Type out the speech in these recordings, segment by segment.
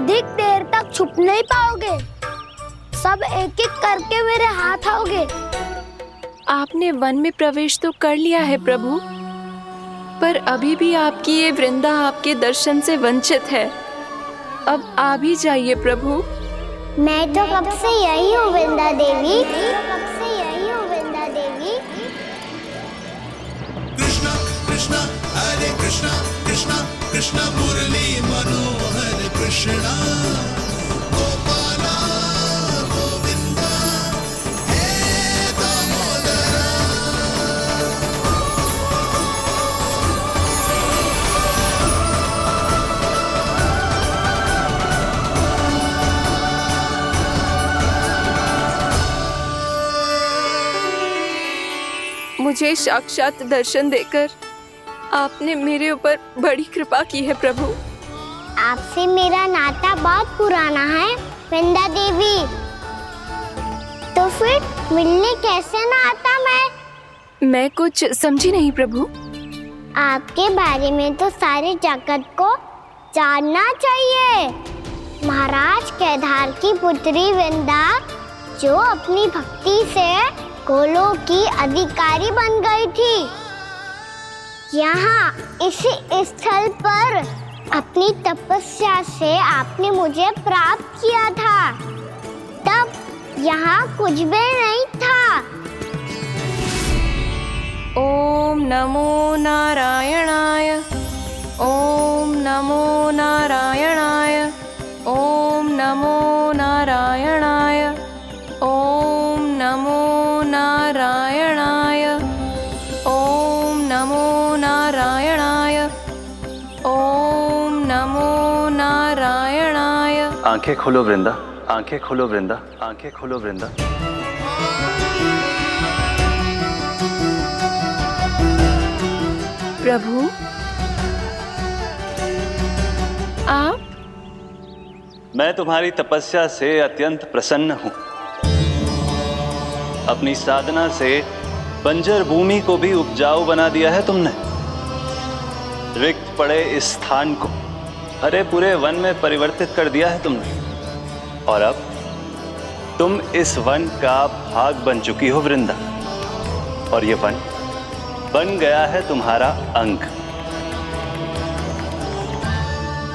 अधिक देर तक छुप नहीं पाओगे। सब एक एक करके मेरे हाथ आओगे। आपने वन में प्रवेश तो कर लिया है प्रभु, पर अभी भी आपकी ये वृंदा आपके दर्शन से वंचित है। अब आ भी जाइए प्रभु। मैं तो कब से यही हूँ वृंदा देवी, कब से यही हूँ वृंदा देवी। कृष्णा कृष्णा हरे कृष्णा कृष्णा कृष्णा मुरली मनोहर कृष्णा गोपाला गोविंदा हे दामोदरा। मुझे साक्षात दर्शन देकर आपने मेरे ऊपर बड़ी कृपा की है प्रभु। आपसे मेरा नाता बहुत पुराना है वृंदा देवी, तो फिर मिलने कैसे ना आता मैं कुछ समझी नहीं प्रभु। आपके बारे में तो सारे जगत को जानना चाहिए। महाराज केदार की पुत्री वृंदा, जो अपनी भक्ति से गोलोक की अधिकारी बन गई थी, यहाँ इसी स्थल पर अपनी तपस्या से आपने मुझे प्राप्त किया था। तब यहाँ कुछ भी नहीं था। ओम नमो नारायणाय, ओम नमो नारायणाय, ओम नमो नारायणाय, ओम नमो नारायणाय, ओम नमो नारायणाय, ओम नमो नारायणाय। आंखें खोलो वृंदा, आंखें खोलो वृंदा, आंखें खोलो वृंदा। प्रभु आप? मैं तुम्हारी तपस्या से अत्यंत प्रसन्न हूं। अपनी साधना से बंजर भूमि को भी उपजाऊ बना दिया है तुमने। रिक्त पड़े इस स्थान को हरे पूरे वन में परिवर्तित कर दिया है तुमने। और अब तुम इस वन का भाग बन चुकी हो वृंदा, और ये वन बन गया है तुम्हारा अंग।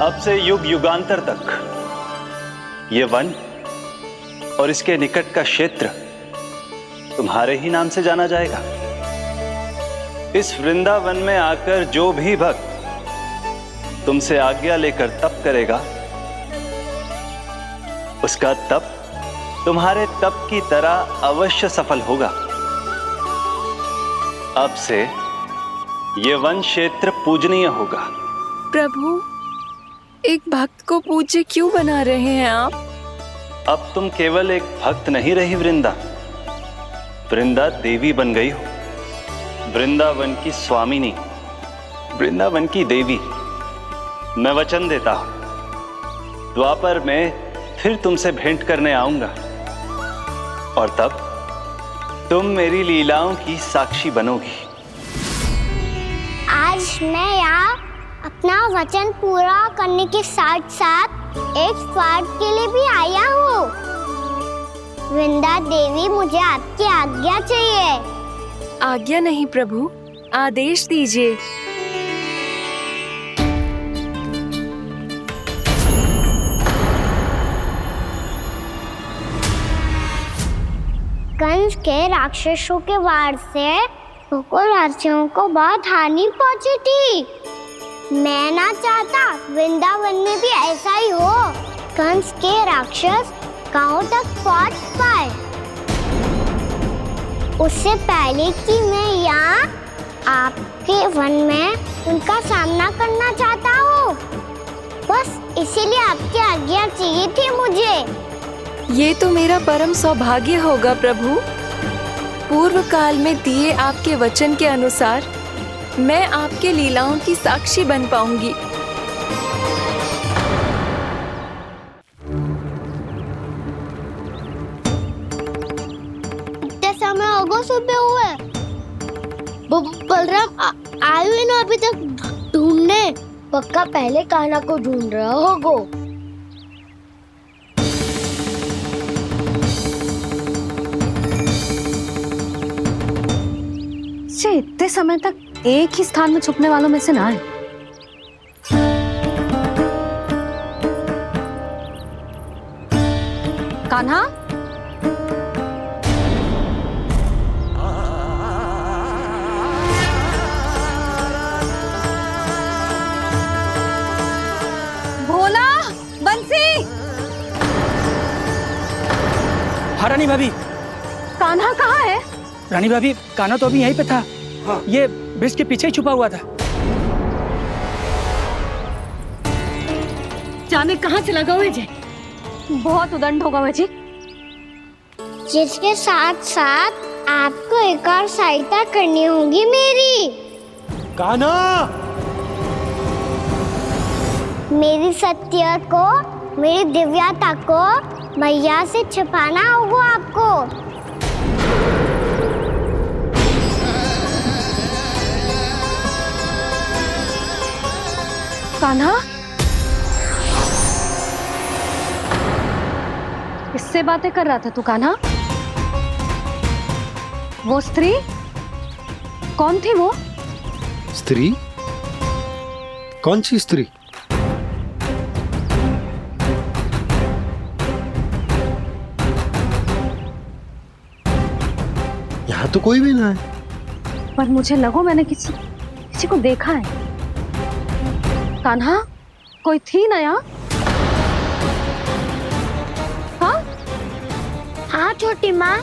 अब से युग युगांतर तक ये वन और इसके निकट का क्षेत्र तुम्हारे ही नाम से जाना जाएगा। इस वृंदावन में आकर जो भी भक्त तुमसे आज्ञा लेकर तप करेगा, उसका तप तुम्हारे तप की तरह अवश्य सफल होगा। अब से ये वन क्षेत्र पूजनीय होगा। प्रभु, एक भक्त को पूज्य क्यों बना रहे हैं आप? अब तुम केवल एक भक्त नहीं रही वृंदा, वृंदा देवी बन गई हो। वृंदावन की स्वामिनी, वृंदावन की देवी। मैं वचन देता हूं, द्वापर में फिर तुमसे भेंट करने आऊंगा, और तब तुम मेरी लीलाओं की साक्षी बनोगी। आज मैं यहाँ अपना वचन पूरा करने के साथ साथ एक स्वार्थ के लिए भी आया हूँ। वृंदा देवी, मुझे आपकी आज्ञा चाहिए। आज्ञा नहीं प्रभु, आदेश दीजिए। कंस के राक्षसों के वार से गोकुलवासियों को बहुत हानि पहुंची थी। मैं ना चाहता वृंदावन में भी ऐसा ही हो। कंस के राक्षस गांव तक पहुंच पाए, उससे पहले कि मैं यहाँ आपके वन में उनका सामना करना चाहता हूँ। बस इसीलिए आपकी आज्ञा चाहिए थी मुझे। ये तो मेरा परम सौभाग्य होगा प्रभु। पूर्व काल में दिए आपके वचन के अनुसार मैं आपके लीलाओं की साक्षी बन पाऊंगी। इतना समय होगा सुबह हुए। बलराम आए हुए ना अभी तक ढूंढने। पक्का पहले कान्हा को ढूंढ रहा होगा। बच्चे इतने समय तक एक ही स्थान में छुपने वालों में से ना है। कान्हा, भोला, बंसी। हाँ रानी भाभी। कान्हा कहाँ है? रानी भाभी, कान्हा तो अभी यहीं पे था। हाँ। ये ब्रिज के पीछे ही छुपा हुआ था। जाने कहाँ चला गया है? बहुत उदंड होगा वह जी। जिसके साथ साथ आपको एक और सहायता करनी होगी मेरी। कान्हा! मेरी सत्य को, मेरी दिव्यता को मैया से छिपाना होगा आपको। कान्हा, किससे बातें कर रहा था तू कान्हा? वो स्त्री कौन थी? वो स्त्री? कौन सी स्त्री? यहाँ तो कोई भी ना है। पर मुझे लगो मैंने किसी को देखा है। कान्हा, कोई थी ना यहाँ? हाँ? हाँ छोटी माँ।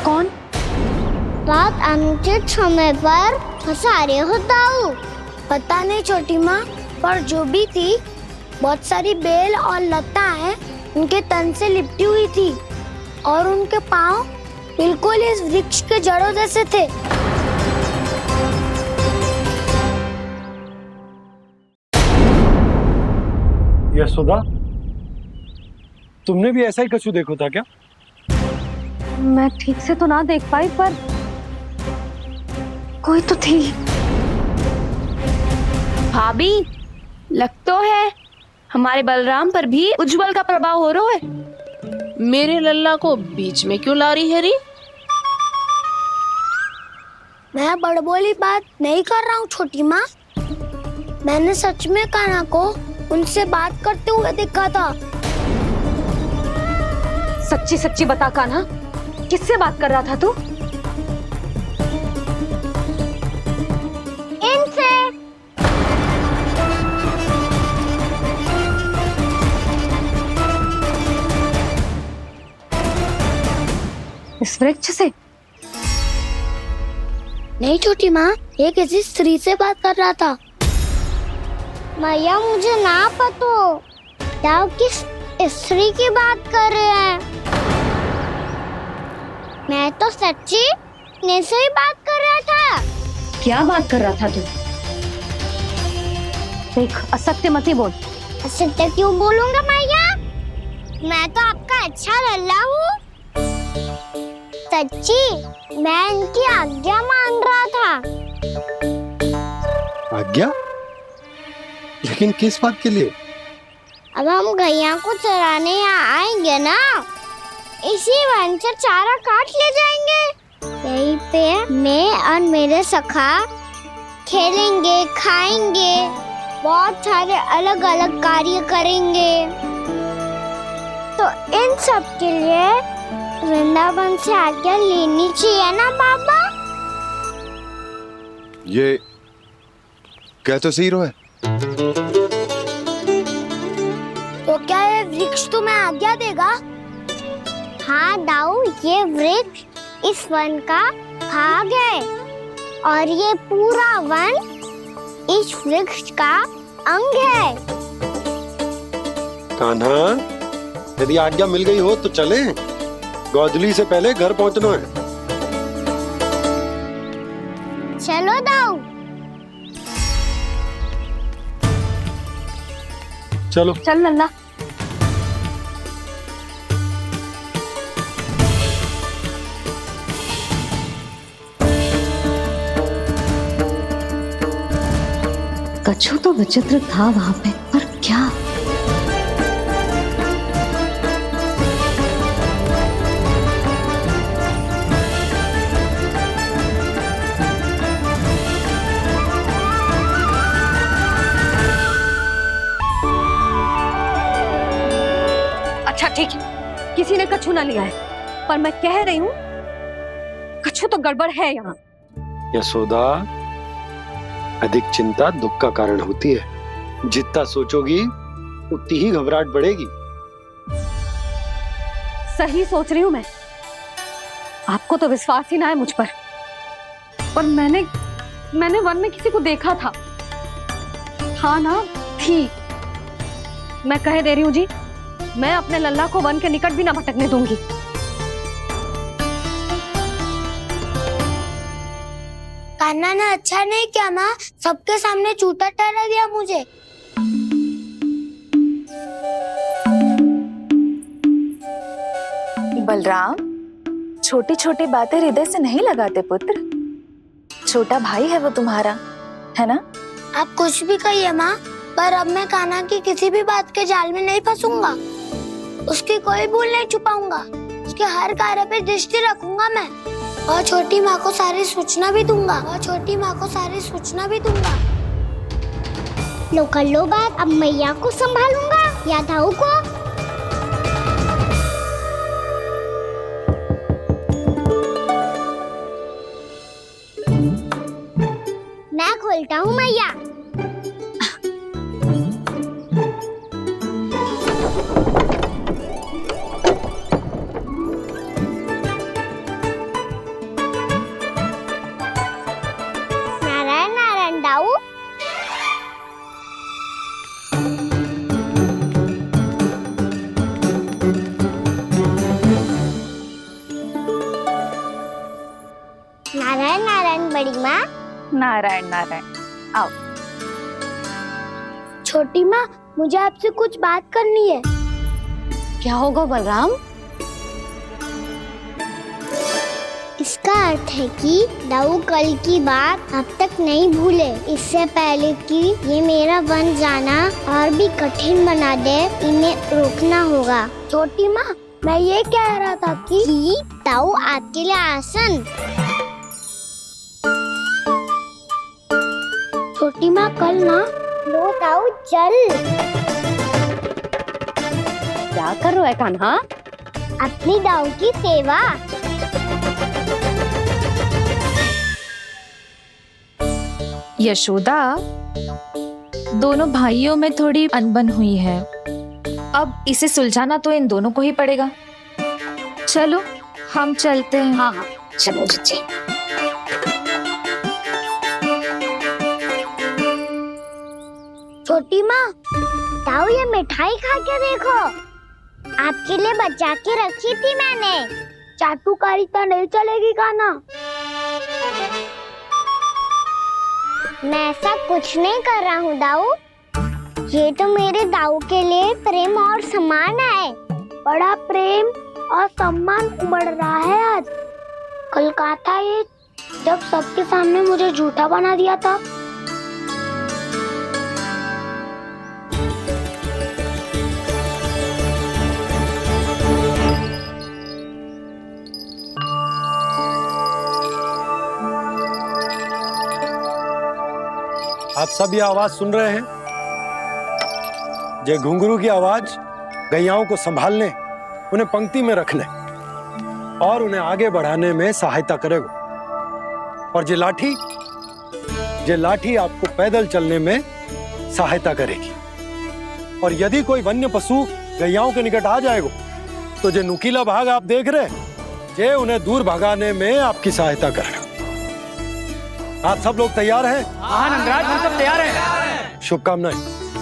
कौन? रात अनुचित समय पर फंसारे होता हूँ। पता नहीं छोटी माँ, पर जो भी थी, बहुत सारी बेल और लताएं उनके तन से लिपटी हुई थी और उनके पाँव बिल्कुल इस वृक्ष के जड़ों जैसे थे। यशोदा, तुमने भी ऐसा ही कछु देखा था क्या? मैं ठीक से तो ना देख पाई, पर कोई तो थी। भाभी, लग तो है हमारे बलराम पर भी उज्जवल का प्रभाव हो रहा है। मेरे लल्ला को बीच में क्यों ला रही है री? मैं बड़बोली बात नहीं कर रहा हूँ छोटी माँ। मैंने सच में कान्हा को उनसे बात करते हुए देखा था। सच्ची सच्ची बता कान्हा, किससे बात कर रहा था तू? इनसे। इस वृक्ष से? नहीं छोटी माँ, ये किसी स्त्री से बात कर रहा था। मैया, मुझे ना पतो क्या किस स्त्री की बात कर रहे हैं। मैं तो सच्ची ने से ही बात कर रहा था। क्या बात कर रहा था तू? देख, असत्य मत ही बोल। असत्य क्यों बोलूंगा मैया? मैं तो आपका अच्छा लल्ला हूँ। सच्ची मैं इनकी आज्ञा मान रहा था। आज्ञा? लेकिन किस बात के लिए? अब हम गैया को चराने यहाँ आएंगे ना, इसी वन से चारा काट ले जाएंगे। यहीं पे मैं और मेरे सखा खेलेंगे, खाएंगे, बहुत सारे अलग अलग कार्य करेंगे। तो इन सब के लिए वृंदावन से आज्ञा लेनी चाहिए ना बाबा? ये कह तो सही रहा है। तो क्या ये वृक्ष तुम्हें आज्ञा देगा? हाँ दाऊ, ये वृक्ष इस वन का भाग है और ये पूरा वन इस वृक्ष का अंग है। कान्हा, यदि आज्ञा मिल गई हो तो चले। गोधूली से पहले घर पहुंचना है। चलो दाऊ। चलो। चल लल्ला। कछु तो विचित्र था वहां पे, पर क्या? ठीक है, किसी ने कछु ना लिया है, पर मैं कह रही हूँ कछु तो गड़बड़ है यहाँ। यशोदा, अधिक चिंता दुख का कारण होती है। जितना सोचोगी उतनी ही घबराहट बढ़ेगी। सही सोच रही हूँ मैं। आपको तो विश्वास ही ना है मुझ पर मैंने वन में किसी को देखा था। हाँ ना, थी। मैं कह दे रही हूँ जी, मैं अपने लल्ला को वन के निकट भी ना भटकने दूंगी। कान्हा ने अच्छा नहीं किया माँ, सबके सामने चूता ठहरा दिया मुझे। बलराम, छोटी छोटी बातें हृदय से नहीं लगाते पुत्र। छोटा भाई है वो तुम्हारा, है ना? आप कुछ भी कहिए माँ, पर अब मैं कान्हा की किसी भी बात के जाल में नहीं फंसूंगा। उसकी कोई भूल नहीं छुपाऊंगा। उसके हर कार्य पे दृष्टि रखूंगा मैं, और छोटी माँ को सारी सूचना भी दूंगा। लो कर लो बात, अब मैया को संभालूंगा या दाऊ को। मैं खोलता हूँ मैया। नारायण नारायण दाऊ। नारायण नारायण बड़ी माँ। नारायण नारायण, आओ। छोटी माँ, मुझे आपसे कुछ बात करनी है। क्या होगा बलराम? इसका अर्थ है कि दाऊ कल की बात अब तक नहीं भूले। इससे पहले कि ये मेरा वन जाना और भी कठिन बना दे, इन्हें रोकना होगा। छोटी माँ, मैं ये कह रहा था कि दाऊ आपके लिए आसन। छोटी माँ, कल ना लो दाऊ चल। क्या कर रहा है कान्हा? अपनी दाऊ की सेवा। यशोदा, दोनों भाइयों में थोड़ी अनबन हुई है। अब इसे सुलझाना तो इन दोनों को ही पड़ेगा। चलो हम चलते हैं। हाँ हाँ, चलो जी। छोटी माँ, दाऊ ये मिठाई खा के देखो। आपके लिए बचा के रखी थी मैंने। चाटुकारिता नहीं चलेगी कान्हा। मैं ऐसा कुछ नहीं कर रहा हूँ दाऊ। ये तो मेरे दाऊ के लिए प्रेम और सम्मान है। बड़ा प्रेम और सम्मान उमड़ रहा है आज। कल कहा था ये, जब सबके सामने मुझे झूठा बना दिया था। आप सब ये आवाज सुन रहे हैं? ये घुंघरू की आवाज गैयाओं को संभालने, उन्हें पंक्ति में रखने और उन्हें आगे बढ़ाने में सहायता करेगा। और ये लाठी आपको पैदल चलने में सहायता करेगी। और यदि कोई वन्य पशु गैयाओं के निकट आ जाएगा तो जो नुकीला भाग आप देख रहे हैं, ये उन्हें दूर भगाने में आपकी सहायता करेगा। आप सब लोग तैयार हैं? हाँ नंदराज, हम सब तैयार हैं। शुभकामनाएं।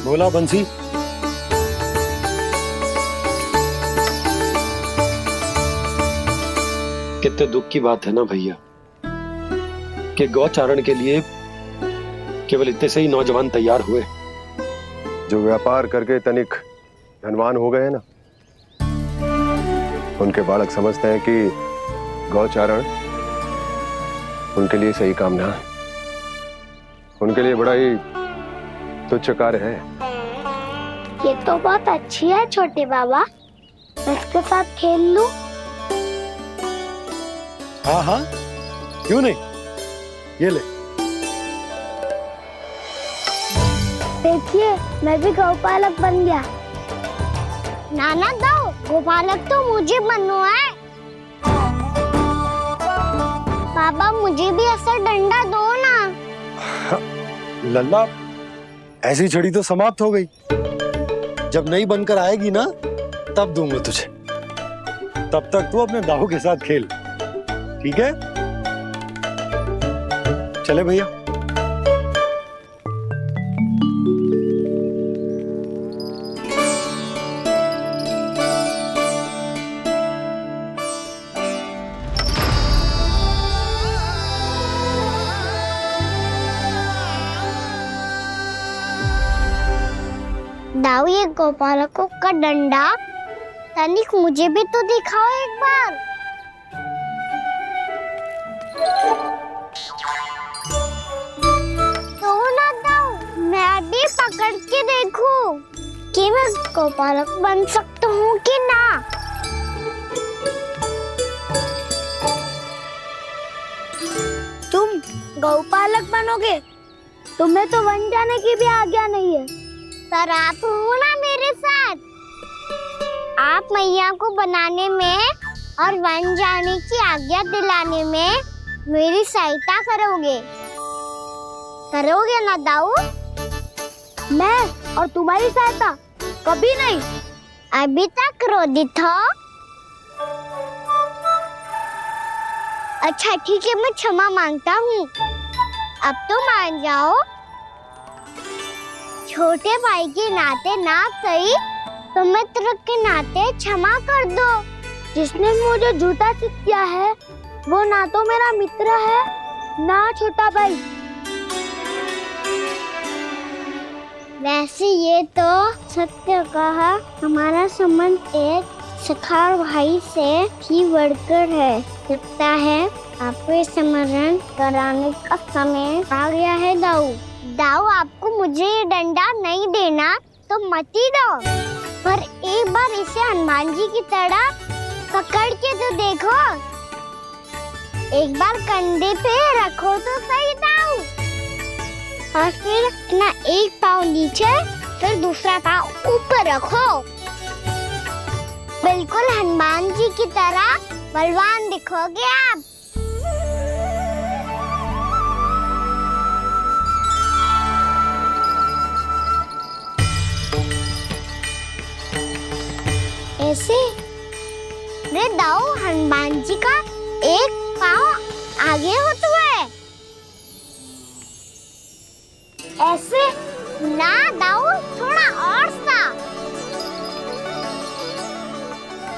बोला बंसी। कितने दुख की बात है ना भैया कि गौचारण के लिए केवल इतने से ही नौजवान तैयार हुए। जो व्यापार करके तनिक धनवान हो गए हैं ना, उनके बालक समझते हैं कि गौचारण उनके लिए सही काम ना है। उनके लिए बड़ा ही तुच्छ कार्य है। ये तो बहुत अच्छी है छोटे बाबा, मैं इसके साथ खेल लूं? हाँ हाँ, क्यों नहीं। ये ले। देखिए, मैं भी गौपालक बन गया। नाना दाऊ, गोपालक तो मुझे बनना है। पापा मुझे भी ऐसा डंडा दो ना। लल्ला, ऐसी छड़ी तो समाप्त हो गई। जब नई बनकर आएगी ना, तब दूंगा तुझे। तब तक तू अपने दाऊ के साथ खेल, ठीक है? चले भैया। दाऊ, ये गोपालकों का डंडा तनिक मुझे भी तो दिखाओ एक बार। तो ना दाऊ, मैं भी पकड़ के देखूं कि मैं गोपालक बन सकता हूँ कि ना। तुम गौपालक बनोगे? तुम्हें तो वन जाने की भी आज्ञा नहीं है। पर आप हो ना मेरे साथ। आप मैया को बनाने में और वन जाने की आज्ञा दिलाने में मेरी सहायता करोगे ना दाऊ? मैं और तुम्हारी सहायता कभी नहीं। अभी तक क्रोधित हो? अच्छा ठीक है, मैं क्षमा मांगता हूँ। अब तो मान जाओ। छोटे भाई के नाते ना सही तो मित्र के नाते क्षमा कर दो। जिसने मुझे झूठा सिद्ध किया है वो ना तो मेरा मित्र है ना छोटा भाई। वैसे ये तो सत्य कहा, हमारा संबंध एक सखार भाई से भी बढ़कर है। लगता है आपको स्मरण कराने का समय आ गया है दाऊ। दाऊ, आपको मुझे ये डंडा नहीं देना तो मत ही दो, पर एक बार इसे हनुमान जी की तरह पकड़ के तो देखो। एक बार कंधे पे रखो तो सही दाऊ, और फिर अपना एक पाँव नीचे फिर दूसरा पाँव ऊपर रखो। बिल्कुल हनुमान जी की तरह बलवान दिखोगे आप। ऐसे रे दाऊ, हनुमान जी का एक पाँव आगे होता है। ऐसे ना दाऊ, थोड़ा और सा।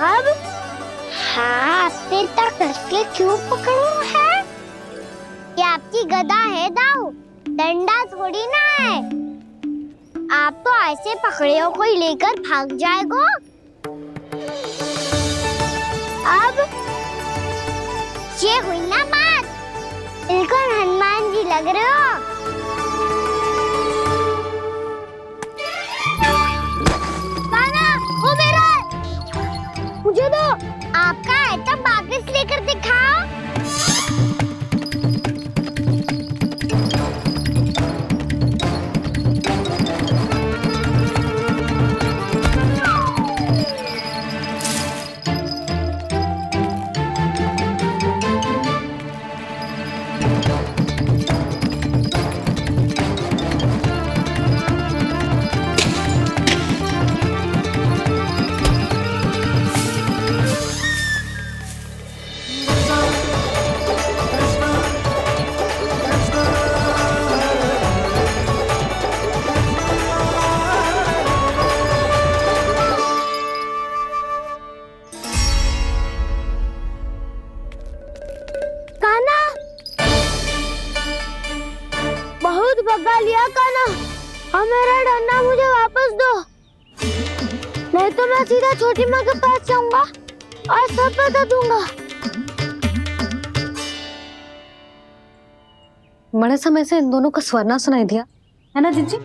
अब हाथ पे तक कसके क्यों पकड़ो है? ये आपकी गदा है दाऊ, डंडा थोड़ी ना है। आप तो ऐसे पकड़ियों को ही लेकर भाग जाएगो। अब ये हुई ना बात, बिल्कुल हनुमान जी लग रहे हो। कान्हा, वो मेरा, मुझे दो। आपका है तो वापस लेकर दिखाओ। भगा लिया कान्हा, अब मेरा डंडा मुझे वापस दो, नहीं तो मैं सीधा छोटी माँ के पास जाऊंगा और सब बता दूंगा। बड़े समय से इन दोनों का स्वर ना सुनाई दिया है ना जीजी?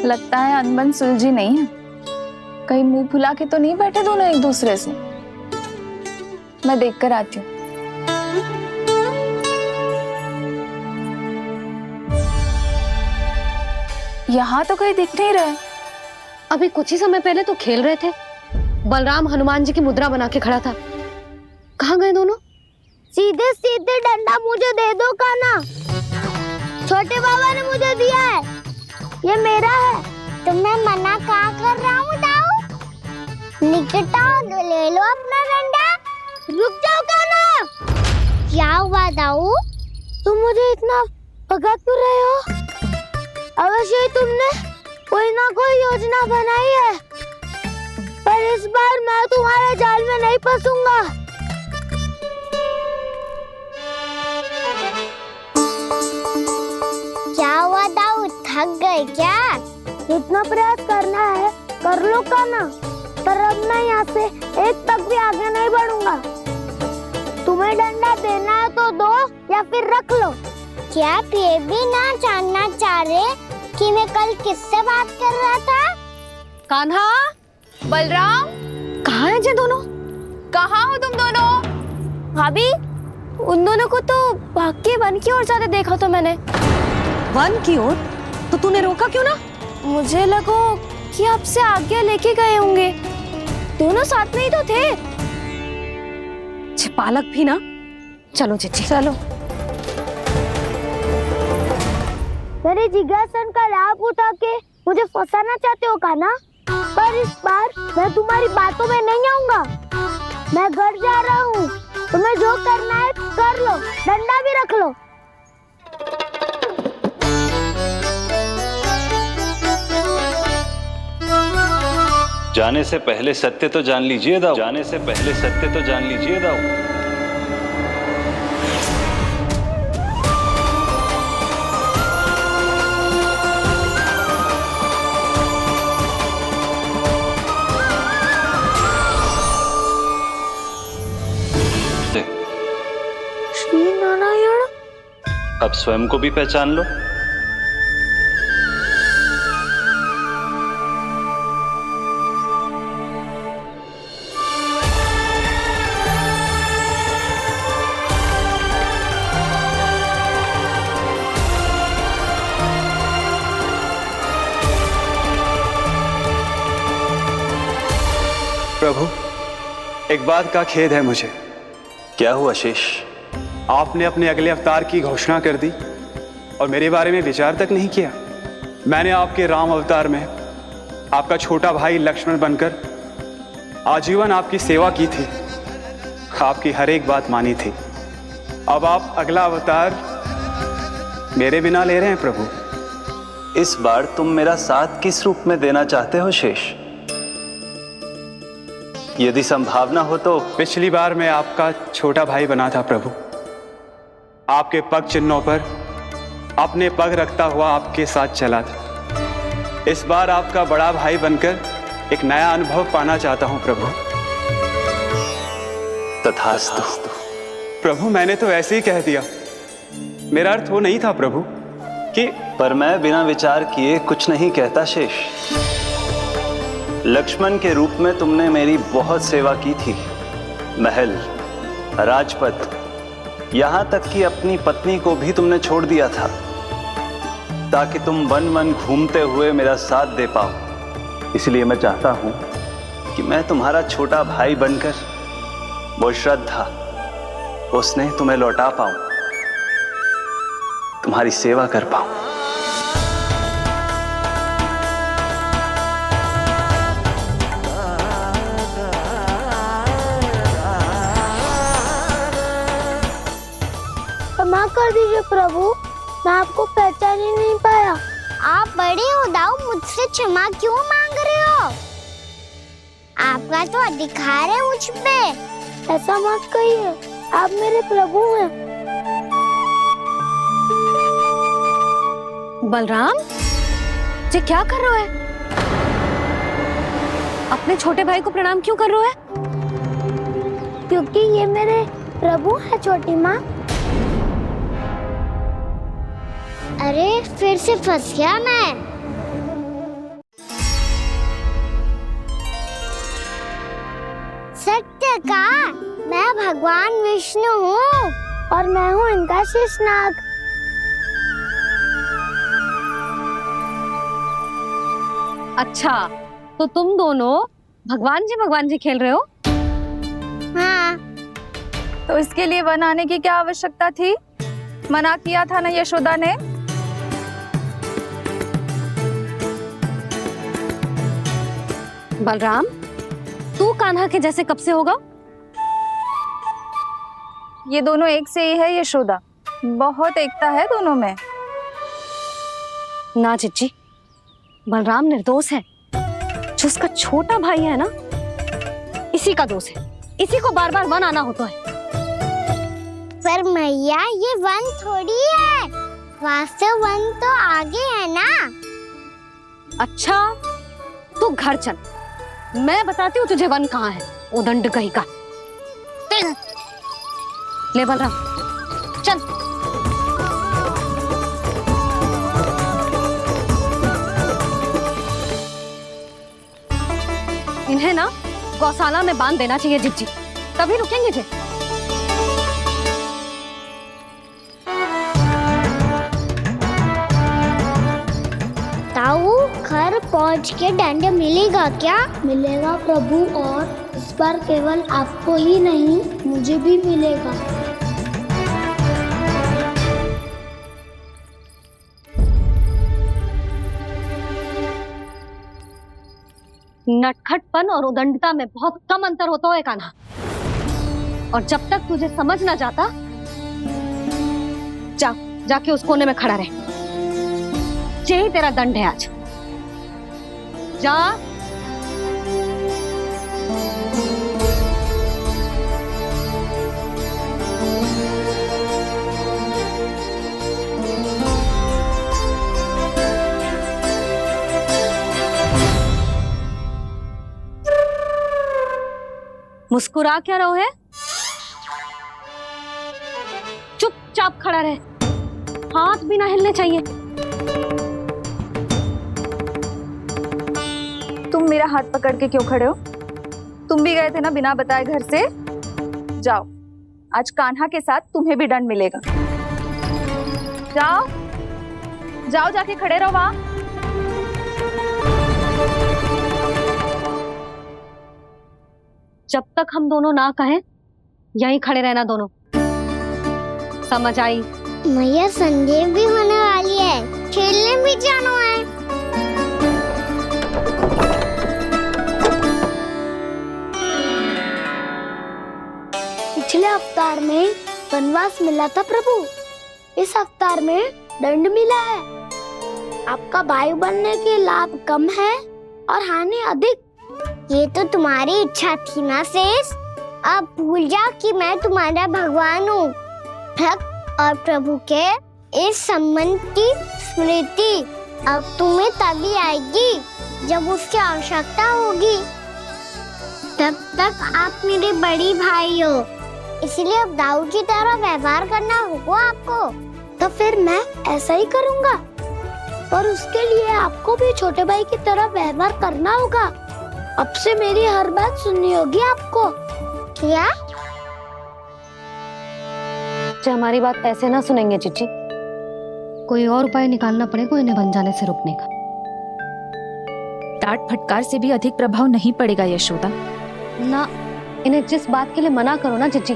लगता है अनबन सुलझी नहीं है। कहीं मुंह फुला के तो नहीं बैठे दोनों एक दूसरे से। मैं देख कर आती हूँ। यहाँ तो कहीं दिख नहीं रहा है। अभी कुछ ही समय पहले तो खेल रहे थे। बलराम हनुमान जी की मुद्रा बना के खड़ा था। कहाँ गए दोनों? सीधे सीधे डंडा मुझे दे दो कान्हा। छोटे बाबा ने मुझे दिया है, ये मेरा है। तो मैं मना कहाँ कर रहा हूँ दाऊ? निकट आओ तो ले लो अपना डंडा। रुक जाओ कान्हा। क्या हुआ दाऊ? तुम मुझे इतना भगा क्यों रहे हो? अवश्य ही तुमने कोई ना कोई योजना बनाई है, पर इस बार मैं तुम्हारे जाल में नहीं फंसूंगा। क्या हुआ दाऊ, थक गए क्या? जितना प्रयास करना है कर लो कान्हा, पर अब मैं यहाँ से एक तक भी आगे नहीं बढ़ूंगा। तुम्हें डंडा देना है तो दो या फिर रख लो। क्या आप ये भी ना जानना चाह रहे कि मैं कल किससे बात कर रहा था? कान्हा, बलराम, कहाँ हैं ये दोनों? कहाँ हो तुम दोनों? भाभी, उन दोनों को तो भाग के वन की ओर जाते देखा तो मैंने। वन की ओर? तो तूने रोका क्यों ना? मुझे लगा कि आपसे आगे लेके गए होंगे। दोनों साथ में ही तो थे। पालक भी ना। चलो चिट्ठी, चलो। मेरे जिज्ञासन का लाभ उठा के मुझे फंसाना चाहते हो कान्हा? पर इस बार मैं तुम्हारी बातों में नहीं आऊंगा। मैं घर जा रहा हूँ, तुम्हें जो करना है कर लो, डंडा भी रख लो। जाने से पहले सत्य तो जान लीजिए दाऊ। जाने से पहले सत्य तो जान लीजिए दाऊ। श्री नारायण। अब स्वयं को भी पहचान लो। प्रभु, एक बात का खेद है मुझे। क्या हुआ शेष? आपने अपने अगले अवतार की घोषणा कर दी और मेरे बारे में विचार तक नहीं किया। मैंने आपके राम अवतार में आपका छोटा भाई लक्ष्मण बनकर आजीवन आपकी सेवा की थी, आपकी हर एक बात मानी थी। अब आप अगला अवतार मेरे बिना ले रहे हैं प्रभु। इस बार तुम मेरा साथ किस रूप में देना चाहते हो शेष? यदि संभावना हो तो। पिछली बार मैं आपका छोटा भाई बना था प्रभु, आपके पग चिन्हों पर अपने पग रखता हुआ आपके साथ चला था। इस बार आपका बड़ा भाई बनकर एक नया अनुभव पाना चाहता हूं प्रभु। तथास्तु। प्रभु, मैंने तो ऐसे ही कह दिया, मेरा अर्थ वो नहीं था प्रभु कि। पर मैं बिना विचार किए कुछ नहीं कहता शेष। लक्ष्मण के रूप में तुमने मेरी बहुत सेवा की थी। महल, राजपथ, यहां तक कि अपनी पत्नी को भी तुमने छोड़ दिया था ताकि तुम वन वन घूमते हुए मेरा साथ दे पाओ। इसलिए मैं चाहता हूं कि मैं तुम्हारा छोटा भाई बनकर वो श्रद्धा, वो स्नेह तुम्हें लौटा पाऊं, तुम्हारी सेवा कर पाऊं। क्षमा कर दीजिए प्रभु, मैं आपको पहचान ही नहीं पाया। आप बड़े हो दाऊ, मुझसे क्षमा क्यों मांग रहे हो? आपका तो अधिकार है मुझ पे। ऐसा मत कहिए, आप मेरे प्रभु हैं। बलराम, ये क्या कर रहा है? अपने छोटे भाई को प्रणाम क्यों कर रहा है? क्योंकि ये मेरे प्रभु है छोटी माँ। अरे फिर से फंस गया मैं। सत्य का, मैं भगवान विष्णु हूँ और मैं हूँ इनका शेषनाग। अच्छा, तो तुम दोनों भगवान जी खेल रहे हो? हाँ, तो इसके लिए वन आने की क्या आवश्यकता थी? मना किया था ना यशोदा ने। बलराम, तू कान्हा के जैसे कब से होगा? ये दोनों एक से ही है यशोदा, बहुत एकता है दोनों में। ना चिच्ची, बलराम निर्दोष है। जो उसका छोटा भाई है ना, इसी का दोष है। इसी को बार बार वन आना होता है। पर मैया ये वन थोड़ी है, वास्तव वन तो आगे है ना। अच्छा, तू घर चल, मैं बताती हूँ तुझे वन कहाँ है। उदंड कहीं का। ले बलराम, चल। इन्हें ना गौशाला में बांध देना चाहिए जिज्जी, तभी रुकेंगे जे। ताऊ, घर पहुंच के दंड मिलेगा क्या? मिलेगा प्रभु, और इस बार केवल आपको ही नहीं मुझे भी मिलेगा। नटखटपन और उदंडता में बहुत कम अंतर होता है कान्हा, और जब तक तुझे समझ ना जाता, जाके उस कोने में खड़ा रहे। यही तेरा दंड है आज। जा। मुस्कुरा क्या रहो है? चुपचाप खड़ा रहे, हाथ भी ना हिलने चाहिए। तुम मेरा हाथ पकड़ के क्यों खड़े हो? तुम भी गए थे ना बिना बताए घर से। जाओ, आज कान्हा के साथ तुम्हें भी दंड मिलेगा। जाओ जाओ, जाके खड़े रहो वहां। जब तक हम दोनों ना कहें, यहीं खड़े रहना दोनों। समझ आई? मैया, संध्या भी होने वाली है, खेलने भी जाना है। पिछले अवतार में वनवास मिला था प्रभु, इस अवतार में दंड मिला है। आपका भाई बनने के लाभ कम है और हानि अधिक। ये तो तुम्हारी इच्छा थी ना शेष। अब भूल जा कि मैं तुम्हारा भगवान हूँ। भक्त और प्रभु के इस संबंध की स्मृति अब तुम्हें तभी आएगी जब उसकी आवश्यकता होगी। तब तक आप मेरे बड़ी भाई हो, इसलिए अब दाऊ की तरह व्यवहार करना होगा आपको। तो फिर मैं ऐसा ही करूँगा, पर उसके लिए आपको भी छोटे भाई की तरह व्यवहार करना होगा। अब से मेरी हर बात सुननी होगी आपको। क्या? हमारी बात ऐसे ना सुनेंगे चिच्ची, कोई और उपाय निकालना पड़ेगा इन्हें बन जाने से रुकने का। डांट फटकार से भी अधिक प्रभाव नहीं पड़ेगा यशोदा। ना, इन्हें जिस बात के लिए मना करो ना चिच्ची,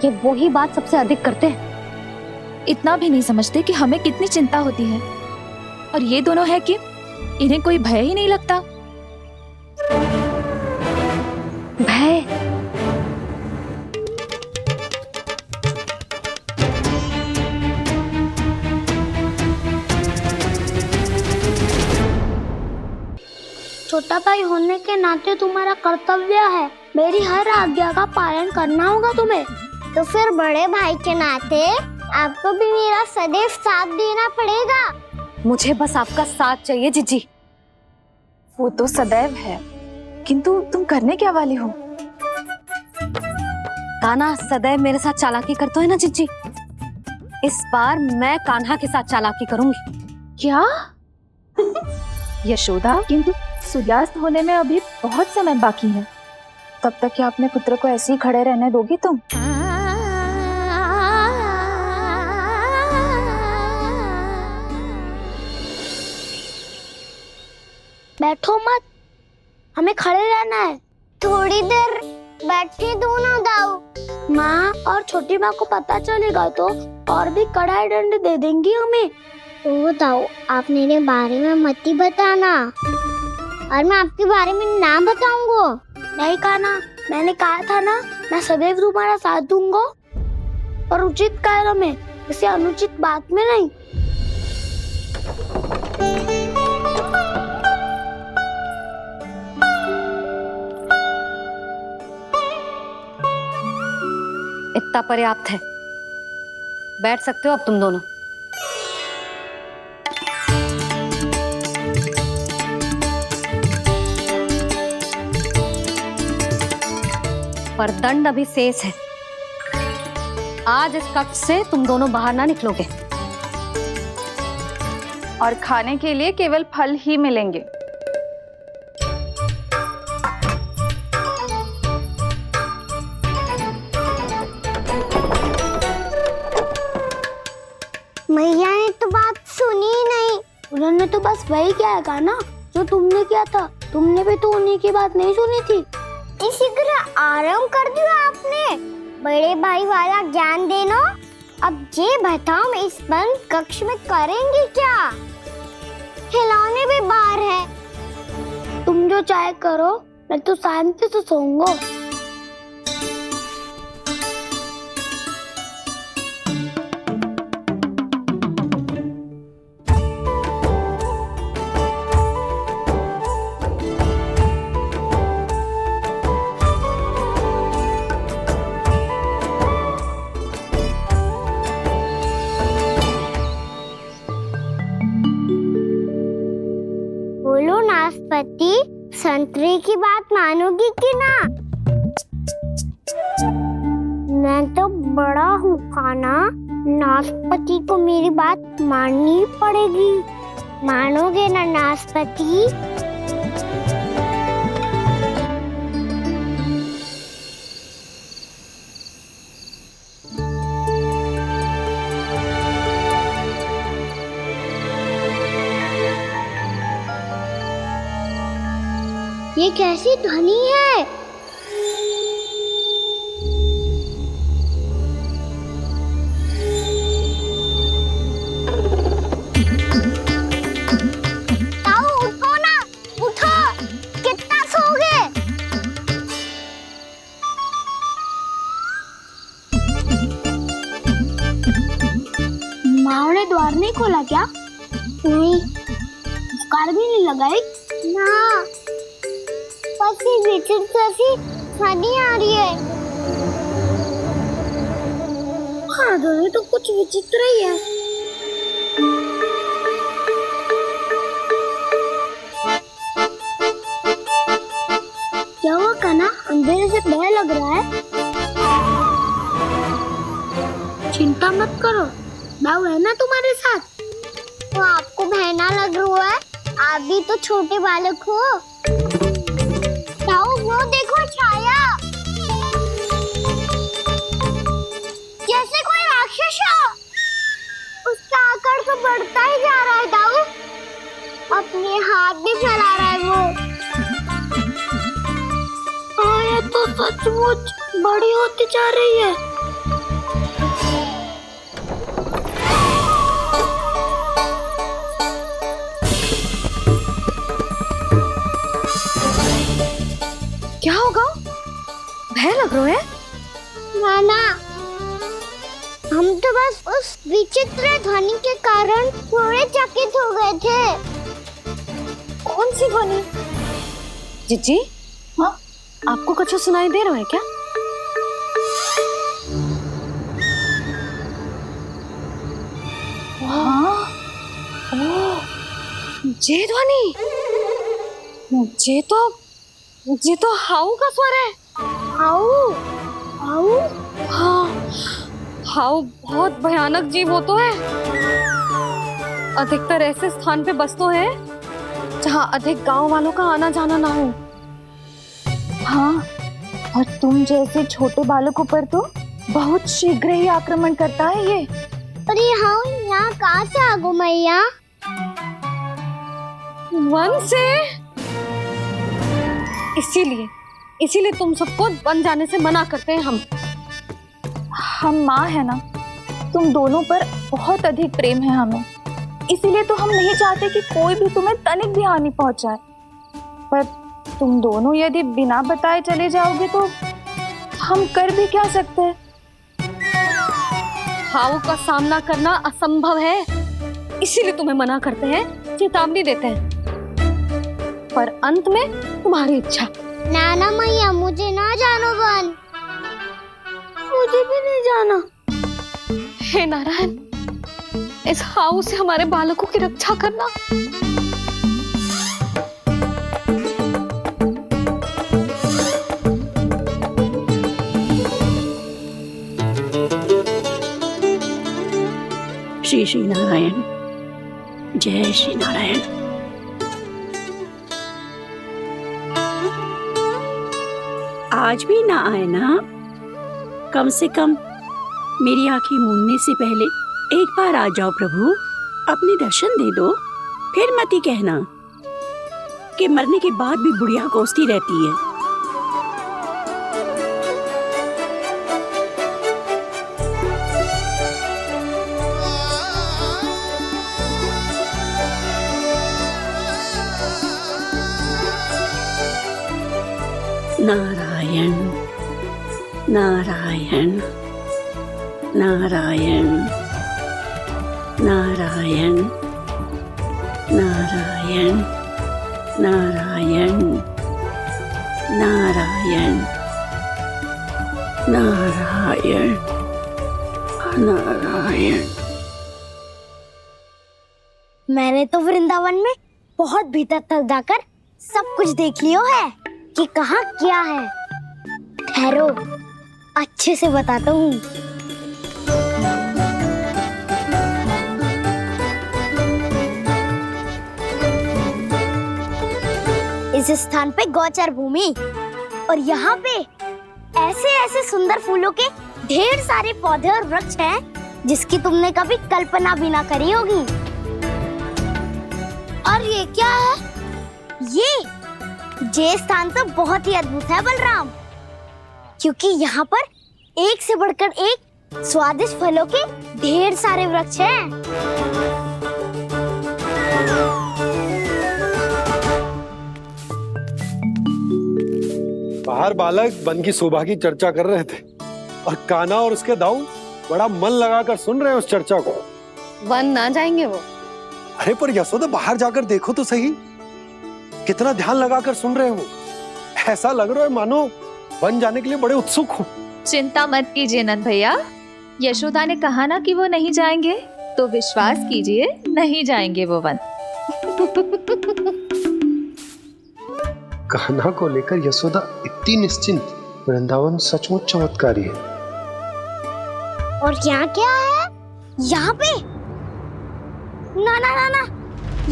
ये वही बात सबसे अधिक करते हैं। इतना भी नहीं समझते कि हमें कितनी चिंता होती है, और ये दोनों है कि इन्हें कोई भय ही नहीं लगता। भय? छोटा भाई होने के नाते तुम्हारा कर्तव्य है, मेरी हर आज्ञा का पालन करना होगा तुम्हें। तो फिर बड़े भाई के नाते आपको भी मेरा सदैव साथ देना पड़ेगा। मुझे बस आपका साथ चाहिए जिज्जी। वो तो सदैव है, किंतु तुम करने क्या वाली हो? कान्हा सदैव मेरे साथ चालाकी करता है ना जिज्जी, इस बार मैं कान्हा के साथ चालाकी करूंगी। क्या? यशोदा, किंतु सूर्यास्त होने में अभी बहुत समय बाकी है, तब तक क्या अपने पुत्र को ऐसे ही खड़े रहने दोगी तुम? बैठो मत, हमें खड़े रहना है। थोड़ी देर बैठे दो ना दाऊ। माँ और छोटी माँ को पता चलेगा तो और भी कड़ा दंड दे देंगी हमें। ओ दाऊ, आप मेरे बारे में मत ही बताना, और मैं आपके बारे में ना बताऊंगा। नहीं कहा ना, मैंने कहा था ना, मैं सदैव तुम्हारा साथ दूंगा और उचित कार्य में, किसी अनुचित बात में नहीं। इतना पर्याप्त है, बैठ सकते हो अब तुम दोनों। पर दंड अभी शेष है। आज इस कक्ष से तुम दोनों बाहर ना निकलोगे। और खाने के लिए केवल फल ही मिलेंगे। मैया ने तो बात सुनी ही नहीं। उन्होंने तो बस वही कहा ना जो तुमने किया था। तुमने भी तो उन्हीं की बात नहीं सुनी थी। इसी तरह आराम कर दिया आपने। बड़े भाई वाला ज्ञान देना। अब ये बताओ, इस बंद कक्ष में करेंगे क्या? खिलौने भी बाहर है। तुम जो चाहे करो, मैं तो शांति से सोऊंगा। बोलो नाशपाती, संतरे की बात मानोगी कि ना? मैं तो बड़ा हूँ काना, नाशपाती को मेरी बात माननी पड़ेगी। मानोगे ना नाशपाती? ये कैसी ध्वनि है? ताऊ उठो ना, उठो। कितना सोओगे? माँ ने द्वार नहीं खोला क्या? नहीं। पुकार भी नहीं लगाई? ना, बस ये विचित्र सी ध्वनि आ रही है। हाँ, ध्वनि तो कुछ विचित्र ही है। क्या हुआ कान्हा? अंधेरे से भय लग रहा है। चिंता मत करो, दाऊ है ना तुम्हारे साथ। तो आपको बहना लग रहा है? आप भी तो छोटे बालक हो। ताऊ वो देखो छाया, जैसे कोई राक्षस हो। उसका आकार तो बढ़ता ही जा रहा है ताऊ। अपने हाथ भी फैला रहा है वो। हाँ, ये तो सचमुच बड़ी होती जा रही है। क्या होगा? भय लग रहा है? नाना, हम तो बस उस विचित्र ध्वनि के कारण थोड़े चकित हो गए थे। कौन सी ध्वनि? जीजी, हाँ, आपको कुछ सुनाई दे रहा है क्या? हाँ, ओह, ये ध्वनि, ये तो हाउ का स्वर है। हाउ? हाउ? हाँ, हाउ बहुत भयानक जीव हो तो है। अधिकतर ऐसे स्थान पे बसते हैं जहाँ अधिक गांव वालों का आना जाना ना हो। हाँ, और तुम जैसे छोटे बालकों पर तो बहुत शीघ्र ही आक्रमण करता है ये। अरे हाउ यहाँ कहाँ से आ गो मैया? वन से? इसीलिए तुम सबको वन जाने से मना करते हैं हम माँ है ना, तुम दोनों पर बहुत अधिक प्रेम है हमें, इसीलिए तो हम नहीं चाहते कि कोई भी तुम्हें तनिक भी हानि पहुंचाए। पर तुम दोनों यदि बिना बताए चले जाओगे तो हम कर भी क्या सकते हैं? हाउ का सामना करना असंभव है, इसीलिए तुम्हें मना करते हैं, चेतावनी देते हैं। पर अंत में तुम्हारी इच्छा। नाना मैया, मुझे ना जानो वन। मुझे भी नहीं जाना। हे नारायण, इस हाउ से हमारे बालकों की रक्षा करना। श्री श्री नारायण, जय श्री नारायण। आज भी ना आए ना? कम से कम मेरी आंखें मूंदने से पहले एक बार आ जाओ प्रभु, अपने दर्शन दे दो। फिर मत ही कहना कि मरने के बाद भी बुढ़िया कोसती रहती है। नारायण नारायण नारायण नारायण नारायण नारायण नारायण नारायण नारायण। मैंने तो वृंदावन में बहुत भीतर तक जाकर सब कुछ देख लियो है कि कहाँ क्या है। ठहरो, अच्छे से बताता हूँ। इस स्थान पे गौचर भूमि और यहाँ पे ऐसे ऐसे सुंदर फूलों के ढेर सारे पौधे और वृक्ष हैं जिसकी तुमने कभी कल्पना भी ना करी होगी। और ये क्या है? ये स्थान तो बहुत ही अद्भुत है बलराम, क्योंकि यहाँ पर एक से बढ़कर एक स्वादिष्ट फलों के ढेर सारे वृक्ष हैं। बाहर बालक वन की शोभा की चर्चा कर रहे थे और कान्हा और उसके दाऊ बड़ा मन लगाकर सुन रहे हैं उस चर्चा को। वन ना जाएंगे वो? अरे पर यशोदा, बाहर जाकर देखो तो सही, कितना ध्यान लगाकर सुन रहे हो। ऐसा लग रहा है मानो वन जाने के लिए बड़े उत्सुक हो। चिंता मत कीजिए नंद भैया, यशोदा ने कहा ना कि वो नहीं जाएंगे, तो विश्वास कीजिए नहीं जाएंगे वो वन। कान्हा को लेकर यशोदा इतनी निश्चिंत, वृंदावन सचमुच चमत्कारी है। और यहाँ क्या है? यहाँ पे ना ना ना ना,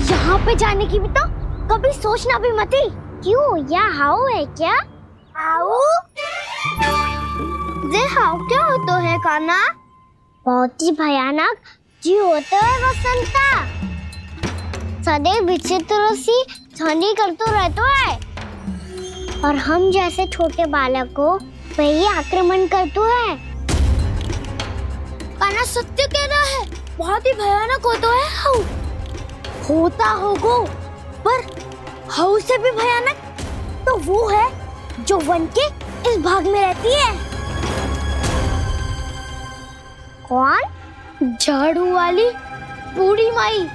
यहाँ पे जाने की भी तो कभी सोचना भी मत ही। क्यों, यहाँ हाउ है क्या? हाउ? ये हाउ क्या होता है कान्हा? बहुत ही भयानक जी होता है वसंता, सदैव विचित्र सी ध्वनि करते रहता है और हम जैसे छोटे बालक को वही आक्रमण करते हैं। कान्हा सत्य कह रहा है, बहुत ही भयानक होता है हाउ। होता होगा, पर हाउ से भी भयानक तो वो है जो वन के इस भाग में रहती है। कौन? झाड़ू वाली बूढ़ी माई।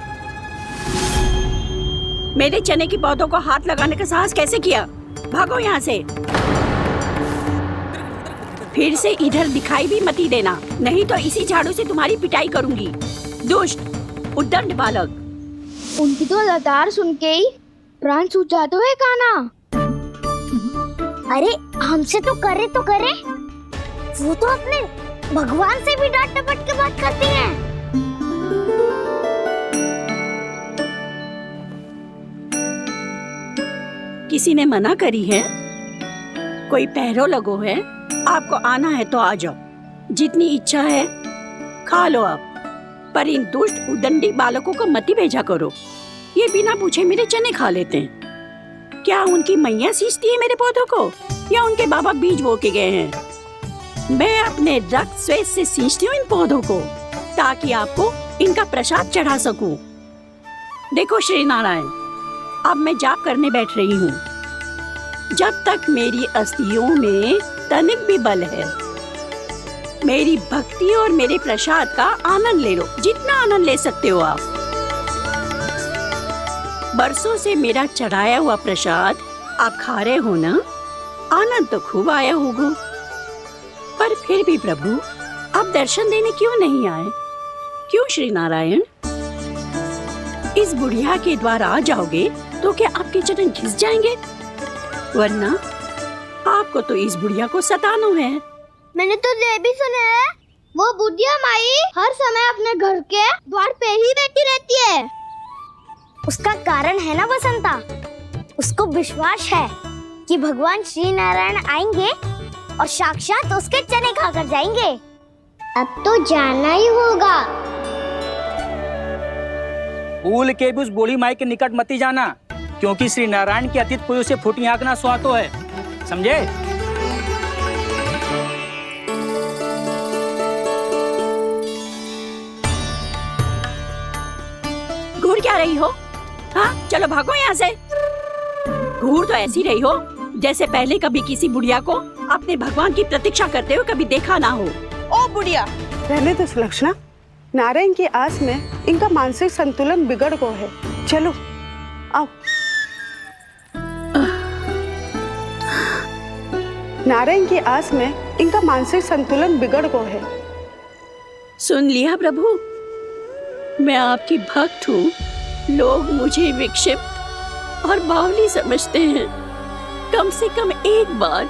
मेरे चने की पौधों को हाथ लगाने का साहस कैसे किया? भागो यहाँ से। फिर से इधर दिखाई भी मत देना, नहीं तो इसी झाड़ू से तुम्हारी पिटाई करूंगी। दुष्ट उद्दंड बालक। उनकी तो लतार सुन के ही प्राण छूट जाते हुए कान्हा। अरे हमसे तो करे, वो तो अपने भगवान से भी डांट डपट के बात करती हैं। किसी ने मना करी है? कोई पहरो लगो है? आपको आना है तो आ जाओ, जितनी इच्छा है खा लो आप, पर इन दुष्ट उदंडी बालकों को मत ही भेजा करो। ये बिना पूछे मेरे चने खा लेते हैं। क्या उनकी मैया सींचती है मेरे पौधों को या उनके बाबा बीज बो के गए हैं? मैं अपने रक्त स्वेद से सींचती हूँ इन पौधों को ताकि आपको इनका प्रसाद चढ़ा सकूं। देखो श्री नारायण, अब मैं जाप करने बैठ रही हूँ। जब तक मेरी अस्थियों में तनिक भी बल है, मेरी भक्ति और मेरे प्रसाद का आनंद ले लो, जितना आनंद ले सकते हो आप। बरसों से मेरा चढ़ाया हुआ प्रसाद आप खा रहे हो ना, आनंद तो खूब आया होगा। पर फिर भी प्रभु आप दर्शन देने क्यों नहीं आए? क्यों श्री नारायण? इस बुढ़िया के द्वार आ जाओगे तो क्या आपके चरण घिस जाएंगे? वरना आपको तो इस बुढ़िया को सताना है। मैंने तो ये भी सुना है, वो बुढ़िया माई हर समय अपने घर के द्वार पे ही बैठी रहती है। उसका कारण है ना बसंता, उसको विश्वास है कि भगवान श्री नारायण आएंगे और साक्षात उसके चने खाकर जाएंगे। अब तो जाना ही होगा। भूल के भी उस बूढ़ी माई के निकट मती जाना, क्योंकि श्री नारायण की अतीत कोई उसे फूटी आंख ना सुहातो है, समझे? घूर क्या रही हो? हाँ, चलो भागो यहाँ से। घूर तो ऐसी रही हो जैसे पहले कभी किसी बुढ़िया को अपने भगवान की प्रतीक्षा करते हुए कभी देखा ना हो। ओ बुढ़िया, पहले तो सुलक्षणा, नारायण की आस में इनका मानसिक संतुलन बिगड़ गया है। चलो आओ। नारायण की आस में इनका मानसिक संतुलन बिगड़ गया है। सुन लिया प्रभु, मैं आपकी भक्त हूँ। लोग मुझे विक्षिप्त और बावली समझते हैं। कम से कम एक बार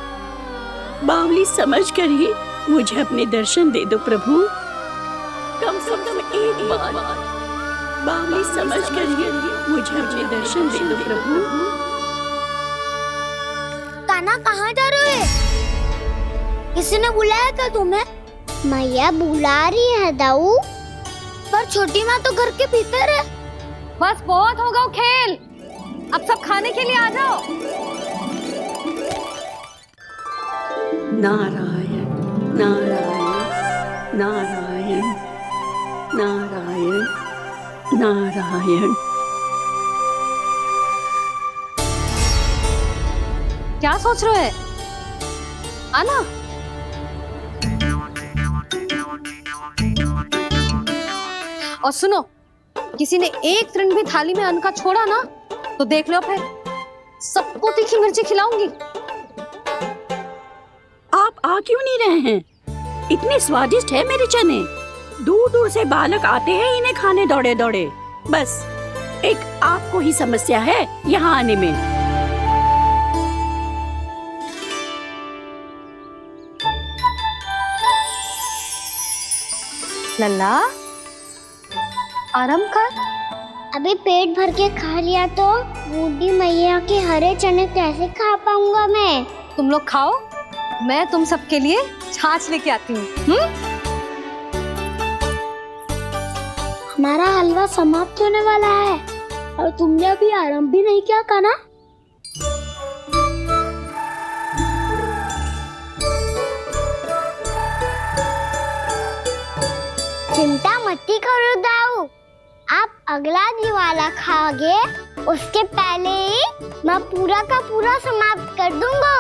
बावली समझकर ही मुझे अपने दर्शन दे दो प्रभु। कम से कम एक बार बावली समझकर ही मुझे अपने दर्शन दे दो प्रभु। कान्हा कहाँ जा रहे हो? किसी ने बुलाया क्या तुम्हें? मैया बुला रही है दाऊ। पर छोटी माँ तो घर के भीतर है। बस बहुत होगा वो खेल, अब सब खाने के लिए आ जाओ। नारायण नारायण नारायण नारायण नारायण। क्या सोच रहे हैं? आना। और सुनो, किसी ने एक तृण भी थाली में अन्न का छोड़ा ना तो देख लो, फिर सबको तीखी मिर्ची खिलाऊंगी। आप आ क्यों नहीं रहे हैं? इतने स्वादिष्ट है मेरे चने। दूर दूर से बालक आते हैं इन्हें खाने दौड़े दौड़े। बस एक आपको ही समस्या है यहाँ आने में। लल्ला, आराम कर। अभी पेट भर के खा लिया तो बूढ़ी मैया के हरे चने कैसे खा पाऊंगा मैं? तुम लोग खाओ, मैं तुम सबके लिए छाछ लेके आती हूँ। हमारा हलवा समाप्त होने वाला है और तुमने अभी आराम भी नहीं किया कान्हा। चिंता मत करो दाऊ, आप अगला दिवाला खाओगे उसके पहले ही मैं पूरा का पूरा समाप्त कर दूंगा।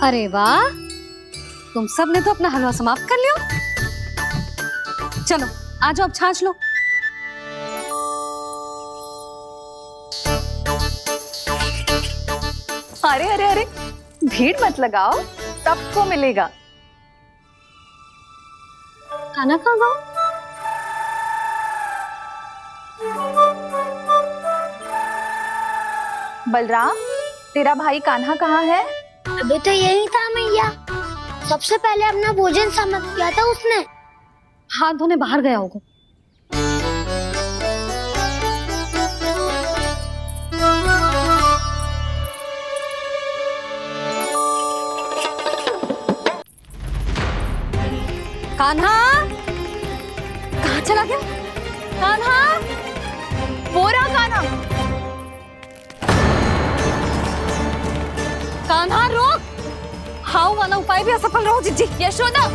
अरे वाह, तुम सब ने तो अपना हलवा समाप्त कर लिया। चलो आ जाओ, अब छाछ लो। अरे अरे अरे, भीड़ मत लगाओ, सबको मिलेगा। खाना खा गो। बलराम, तेरा भाई कान्हा कहाँ है? अभी तो यही था मैया, सबसे पहले अपना भोजन समाप्त किया था उसने। हाथ धोने बाहर गया होगा। कान्हा, कहाँ चला गया? कान्हा, वो रहा कान्हा। कान्हा रोक! हाउ वाला उपाय भी असफल रहो जिज्जी। यशोदा,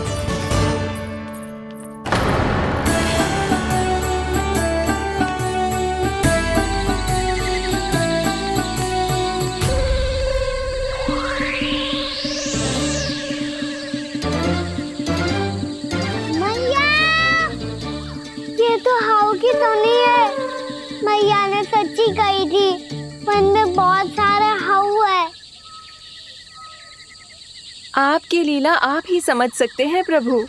तो हाउ की तो नहीं है। मैया ने सच्ची कही थी, वन में बहुत सारे हाउ है। आपकी लीला आप ही समझ सकते हैं प्रभु।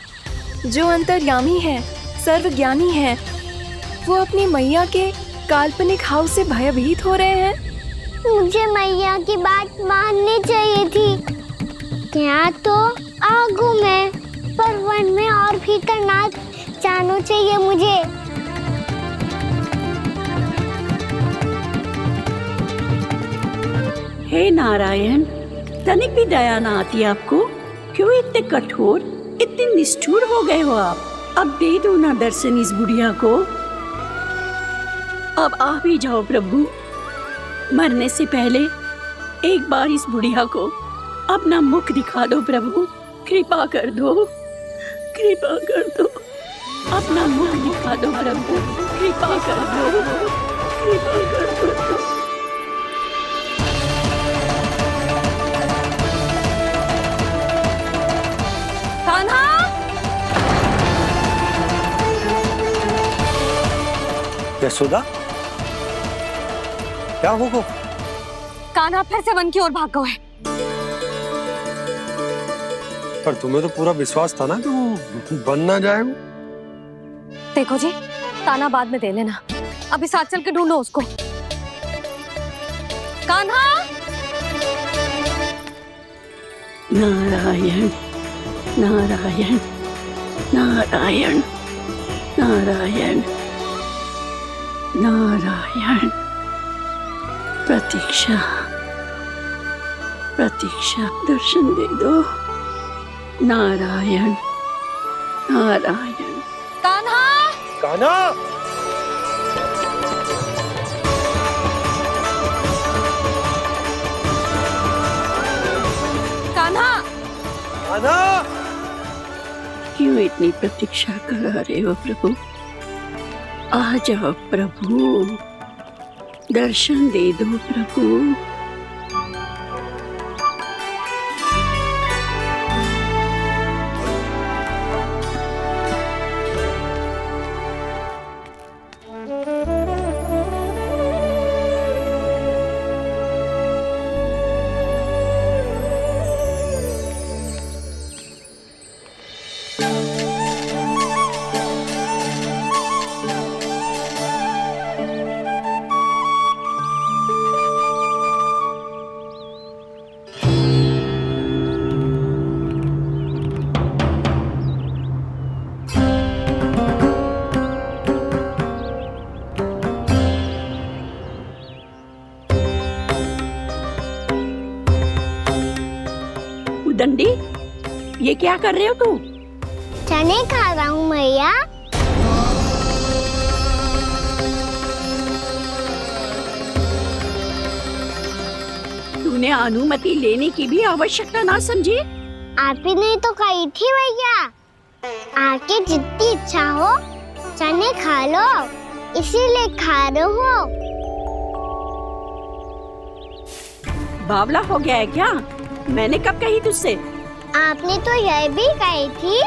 जो अंतर्यामी है, सर्वज्ञानी है, वो अपनी मैया के काल्पनिक हाव से भयभीत हो रहे हैं। मुझे मैया की बात माननी चाहिए थी। यहाँ तो आगू में, पर वन में और भीतर ना जाना चाहिए मुझे। हे नारायण, तनिक भी दया ना आती आपको? क्यों इतने कठोर, इतने निष्ठुर हो गए हो आप? अब दे दो ना दर्शन इस बुढ़िया को। अब आ भी जाओ प्रभु। मरने से पहले एक बार इस बुढ़िया को अपना मुख दिखा दो प्रभु। कृपा कर दो, कृपा कर दो। अपना मुख दिखा दो प्रभु, कृपा कर दो, कृपा कर दो। कान्हा, यशोदा, क्या होगा? कान्हा फिर से वन की ओर भाग गए। पर तुम्हें तो पूरा विश्वास था ना कि वो बन ना जाए। वो देखो जी, ताना बाद में दे लेना, अभी साथ चल के ढूंढो उसको। कान्हा, नारायण नारायण नारायण नारायण नारायण। प्रतीक्षा प्रतीक्षा, दर्शन दे दो। नारायण नारायण। कान्हा, कान्हा, कान्हा, कान्हा, क्यों इतनी प्रतीक्षा करा रहे हो प्रभु? आ जाओ प्रभु, दर्शन दे दो प्रभु। दंडी, ये क्या कर रहे हो तू? चने खा रहा हूँ मैया। तूने अनुमति लेने की भी आवश्यकता ना समझी? आप ही ने तो कही थी भैया, आके जितनी इच्छा हो चने खा लो, इसीलिए खा रहे हो। बावला हो गया है क्या? मैंने कब कही तुझसे? आपने तो यह भी कही थी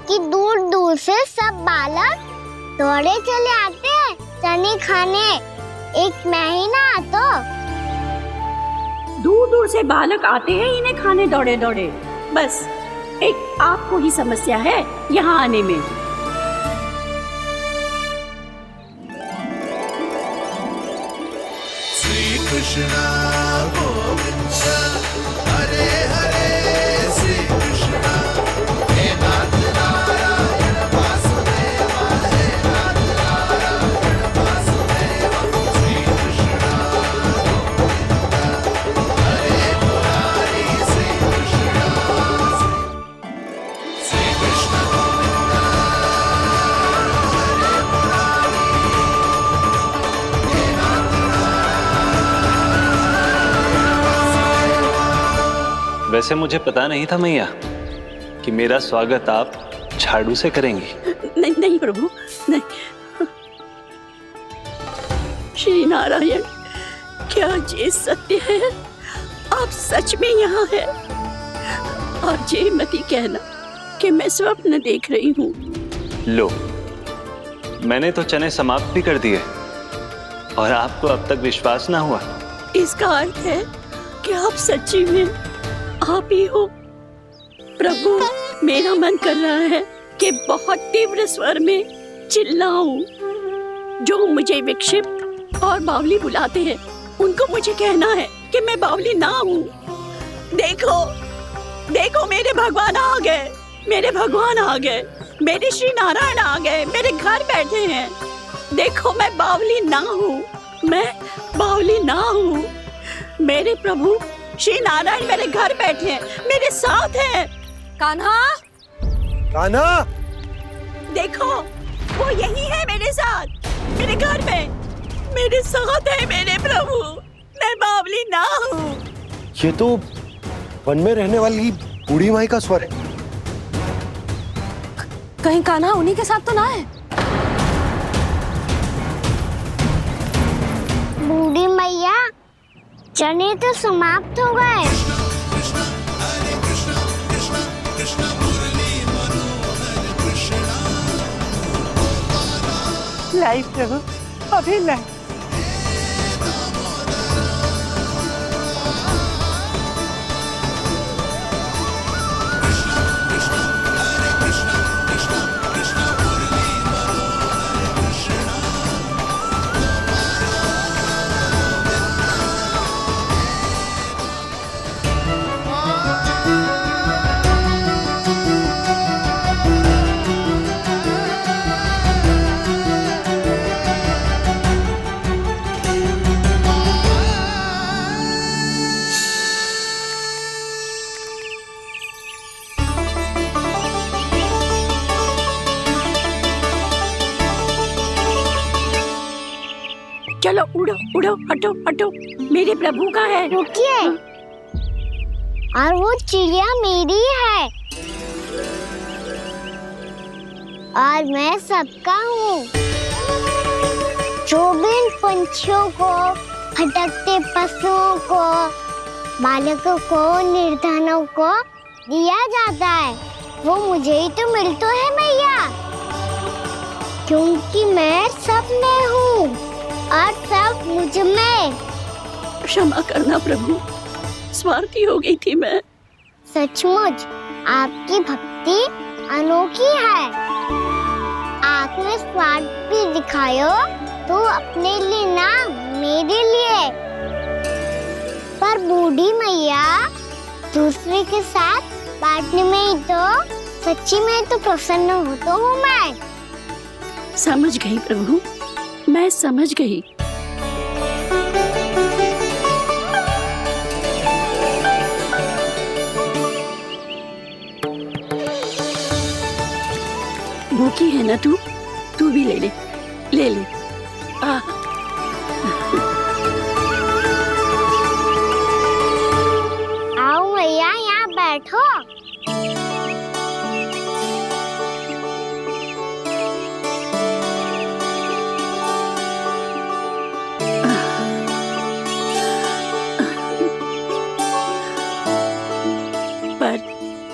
कि दूर दूर से सब बालक दौड़े चले आते हैं चने खाने, एक महीना तो दूर दूर से बालक आते हैं इन्हें खाने दौड़े दौड़े। बस एक आपको ही समस्या है यहाँ आने में। श्री कृष्ण गोविंद हरे हरे, श्री कृष्ण हे नाथ नारायण वासुदेव, हे नाथ नारायण वासुदेव। श्री कृष्ण गोविंद हरे मुरारी, श्री कृष्ण गोविंद वैसे मुझे पता नहीं था मैया कि मेरा स्वागत आप झाड़ू से करेंगी। नहीं नहीं प्रभु, नहीं। श्री नारायण, क्या ये सत्य है? आप सच में यहाँ हैं? और ये मत ही कहना कि मैं स्वप्न देख रही हूँ। लो, मैंने तो चने समाप्त भी कर दिए और आपको अब तक विश्वास ना हुआ। इसका अर्थ है कि आप सच्ची में आप ही हो। प्रभु, मेरा मन कर रहा है कि बहुत तीव्र स्वर में चिल्लाऊं। जो मुझे विक्षिप्त और बावली बुलाते हैं, उनको मुझे कहना है कि मैं बावली ना हूँ। देखो, देखो, मेरे भगवान आ गए, मेरे भगवान आ गए, मेरे श्री नारायण आ गए, मेरे घर बैठे हैं। देखो, मैं बावली ना हूँ, मैं बावली ना हूँ। मेरे प्रभु श्री नारायण मेरे घर बैठे हैं, मेरे साथ हैं। कान्हा, कान्हा, देखो, वो यही है मेरे साथ, मेरे घर में, मेरे साथ है मेरे प्रभु। मैं बावली ना हूँ। ये तो वन में रहने वाली बूढ़ी माई का स्वर है। कहीं कान्हा उन्हीं के साथ तो ना है? बूढ़ी मैया, चने तो समाप्त हो गए। लाई प्रभु, अभी लाई। चलो उड़ो उड़ो, हटो हटो, मेरे प्रभु का है। रुकिए, और वो चिड़िया मेरी है और मैं सबका हूँ। जो भी इन पंछियों को, भटकते पशुओं को, बालकों को, निर्धनों को दिया जाता है, वो मुझे ही तो मिलता है मैया, क्योंकि मैं सब में हूँ और सब मुझ में। क्षमा करना प्रभु, स्वार्थी हो गई थी मैं। सचमुच आपकी भक्ति अनोखी है। आपने स्वार्थ भी दिखायो तो अपने लिए ना, मेरे लिए। पर बूढ़ी मैया, दूसरे के साथ बांटने में ही तो सच्ची में तो प्रसन्न होता हूँ मैं। समझ गई प्रभु, मैं समझ गई। भूखी है ना तू? तू भी ले ले, ले ले। आओ मैया, यहाँ बैठो।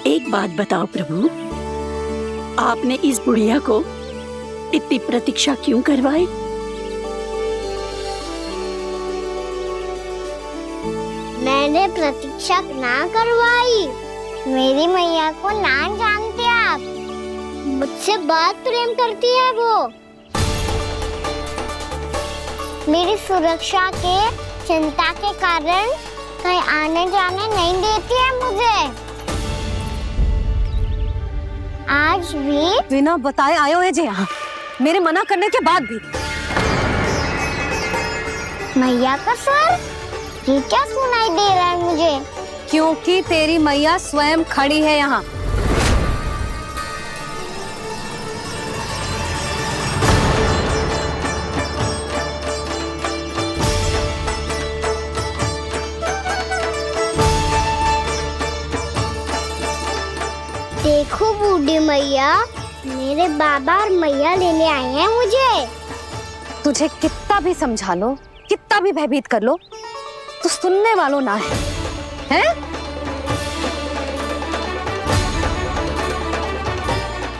एक बात बताओ प्रभु, आपने इस बुढ़िया को इतनी प्रतीक्षा क्यों करवाई? मैंने प्रतीक्षा ना करवाई। मेरी मैया को ना जानते आप, मुझसे बहुत प्रेम करती है वो। मेरी सुरक्षा के चिंता के कारण कहीं आने जाने नहीं देती है मुझे। आज भी बिना बताए आयो है जे यहाँ, मेरे मना करने के बाद भी। मैया का स्वर, ये क्या सुनाई दे रहा है मुझे? क्योंकि तेरी मैया स्वयं खड़ी है यहाँ। मैया, मेरे बाबा और मैया लेने आए हैं मुझे। तुझे कितना भी समझा लो, कितना भी भयभीत कर लो, तो सुनने वालों ना है, हैं?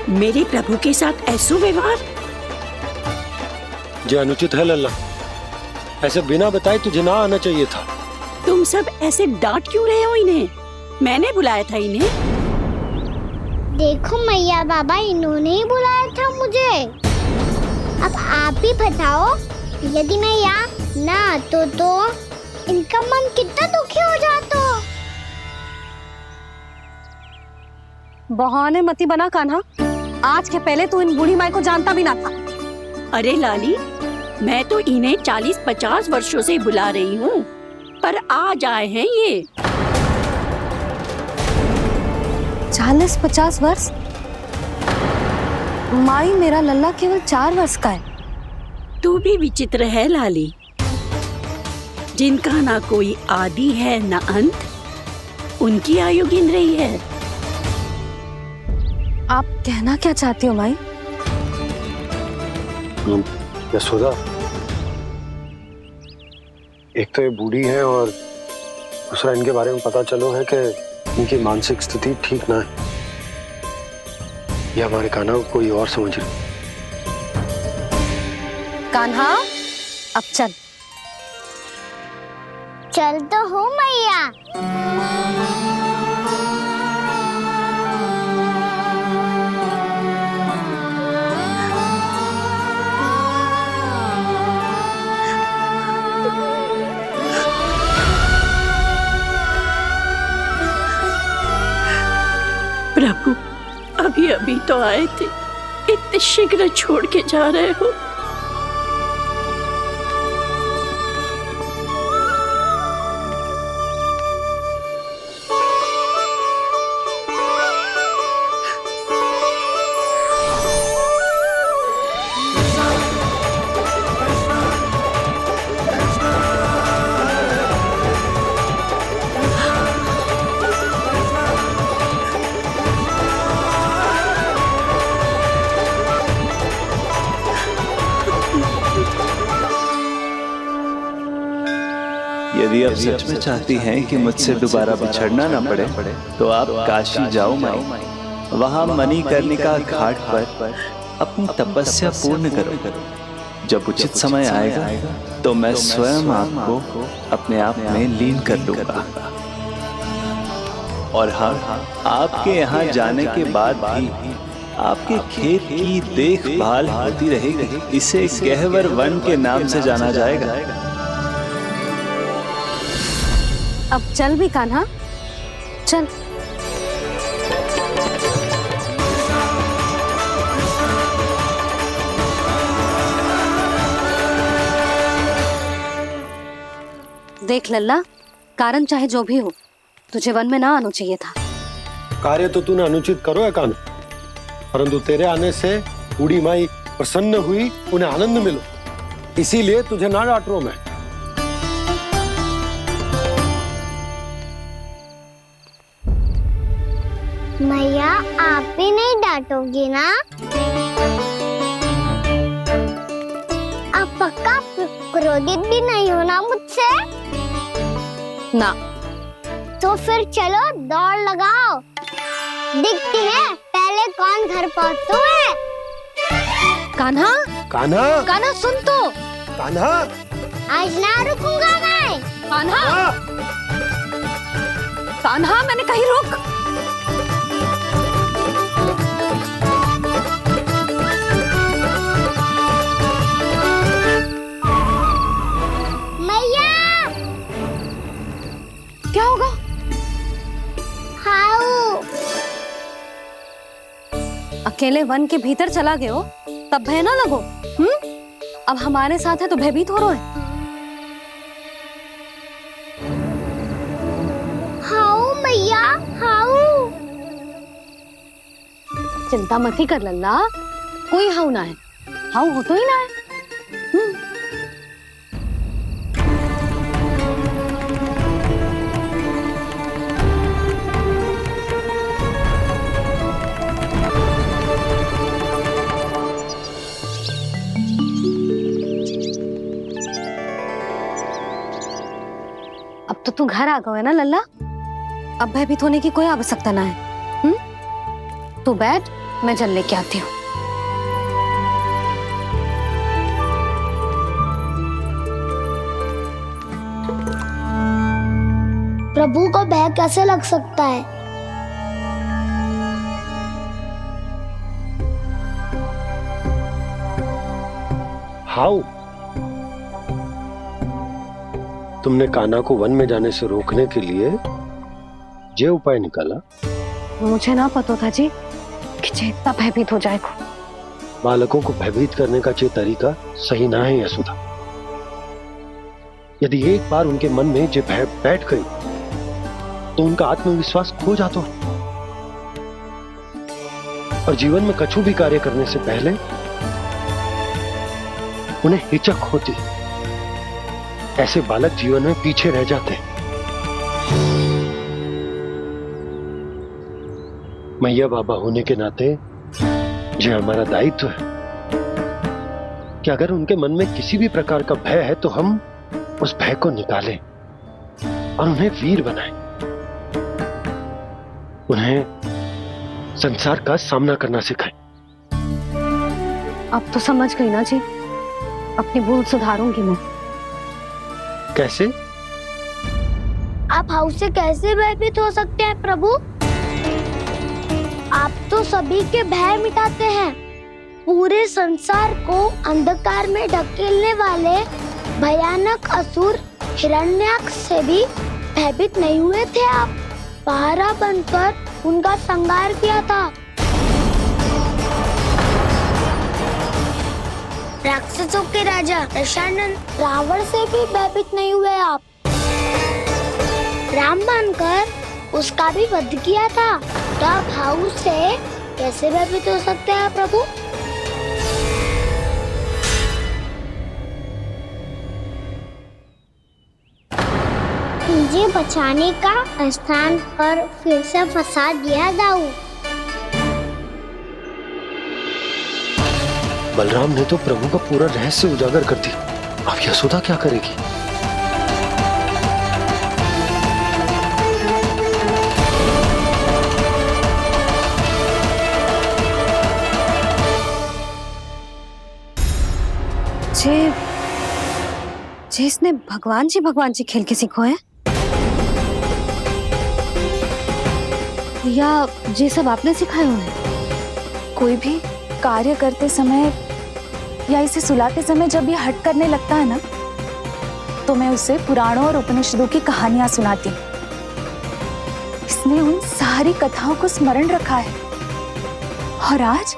मेरे प्रभु के साथ ऐसा व्यवहार जो अनुचित है लल्ला। ऐसे बिना बताए तुझे ना आना चाहिए था। तुम सब ऐसे डांट क्यों रहे हो इन्हें? मैंने बुलाया था इन्हें। देखो मैया बाबा, इन्होंने ही बुलाया था मुझे। अब आप ही बताओ, यदि मैं यहाँ ना आतो तो इनका मन कितना दुखी हो जाता। बहाने मती बना कान्हा। आज के पहले तू इन बूढ़ी माई को जानता भी ना था। अरे लाली, मैं तो इन्हें 40-50 वर्षों से बुला रही हूँ, पर आज आए हैं ये। 40-50 वर्ष? माई, मेरा लल्ला केवल 4 वर्ष का है। तू भी विचित्र है लाली, जिनका ना कोई आदि है ना अंत, उनकी आयु गिन रही है। आप कहना क्या चाहती हो माई? यशोदा, एक तो ये बूढ़ी है और दूसरा इनके बारे में पता चलो है कि इनकी मानसिक स्थिति ठीक ना है। ये हमारे कान्हा को कोई और समझ रही। कान्हा, अब चल। चल तो हो मैया। प्रभु, अभी अभी तो आए थे, इतने शीघ्र छोड़ के जा रहे हो? यदि आप सच में चाहती हैं कि मुझसे दोबारा बिछड़ना ना पड़े, तो आप काशी जाओ माई। वहां मणिकर्णिका घाट पर अपनी तपस्या पूर्ण करो। जब उचित समय आएगा तो मैं स्वयं आपको अपने आप में लीन कर लूंगा। और हाँ, आपके यहाँ जाने के बाद भी आपके खेत की देखभाल होती रहेगी। इसे गहवर वन के नाम से जाना जाएगा। अब चल भी कान्हा, चल। देख लल्ला, कारण चाहे जो भी हो, तुझे वन में ना आना चाहिए था। कार्य तो तूने अनुचित करो है कान्हा, परंतु तेरे आने से बूढ़ी माई प्रसन्न हुई, उन्हें आनंद मिलो, इसीलिए तुझे ना डांट रहा मैं। मैया, आप भी नहीं डांटोगी ना? आप पक्का क्रोधित भी नहीं हो ना मुझसे? ना। तो फिर चलो दौड़ लगाओ, दिखती है पहले कौन घर पहुंचता है। कान्हा, कान्हा, कान्हा सुन तो। कान्हा, आज ना रुकूंगा मैं। कान्हा, कान्हा, मैंने कहीं रुक। क्या होगा? हाउ अकेले वन के भीतर चला गए हो, तब भय ना लगो। अब हमारे साथ है तो भयभीत हो रहे हैं। हाउ मैया, हाउ। चिंता मत ही कर लल्ला, कोई हाउ ना है। हाउ हो तो ही ना है। तो तू घर आ गया है ना लल्ला, अब भयभीत होने की कोई आवश्यकता ना है। तू बैठ, मैं जल लेके आती हूँ। प्रभु को भय कैसे लग सकता है? हाउ? तुमने कान्हा को वन में जाने से रोकने के लिए ये उपाय निकाला? मुझे ना पता था जी कि जे इतना भयभीत हो जाएगा। बालकों को भयभीत करने का ये तरीका सही ना है यशोदा। यदि एक बार उनके मन में ये भय बैठ गई तो उनका आत्मविश्वास खो जाता है और जीवन में कछु भी कार्य करने से पहले उन्हें हिचक होती। ऐसे बालक जीवन में पीछे रह जाते हैं। मैया बाबा होने के नाते ये हमारा दायित्व है कि अगर उनके मन में किसी भी प्रकार का भय है तो हम उस भय को निकालें और उन्हें वीर बनाएं। उन्हें संसार का सामना करना सिखाएं। अब तो समझ गई ना जी, अपनी भूल सुधारूंगी मैं। कैसे? आप हाउ से कैसे भयभीत हो सकते हैं प्रभु? आप तो सभी के भय मिटाते हैं। पूरे संसार को अंधकार में ढकेलने वाले भयानक असुर हिरण्याक्ष से भी भयभीत नहीं हुए थे आप। पहरा बनकर उनका संहार किया था। राक्षसों के राजा दशानन रावण से भी भयभीत नहीं हुए आप। राम बनकर उसका भी वध किया था। तो आप हाउ से कैसे भयभीत हो सकते हैं प्रभु? मुझे बचाने का स्थान पर फिर से फंसा दिया दाऊ। बलराम ने तो प्रभु का पूरा रहस्य उजागर कर दिया। अब यशोदा क्या करेगी? जे इसने भगवान जी खेल के सीखो है, या ये सब आपने सिखाए हुए हैं? कोई भी कार्य करते समय या इसे सुलाते समय जब ये हट करने लगता है ना, तो मैं उसे पुराणों और उपनिषदों की कहानियां सुनाती हूँ। इसने उन सारी कथाओं को स्मरण रखा है और आज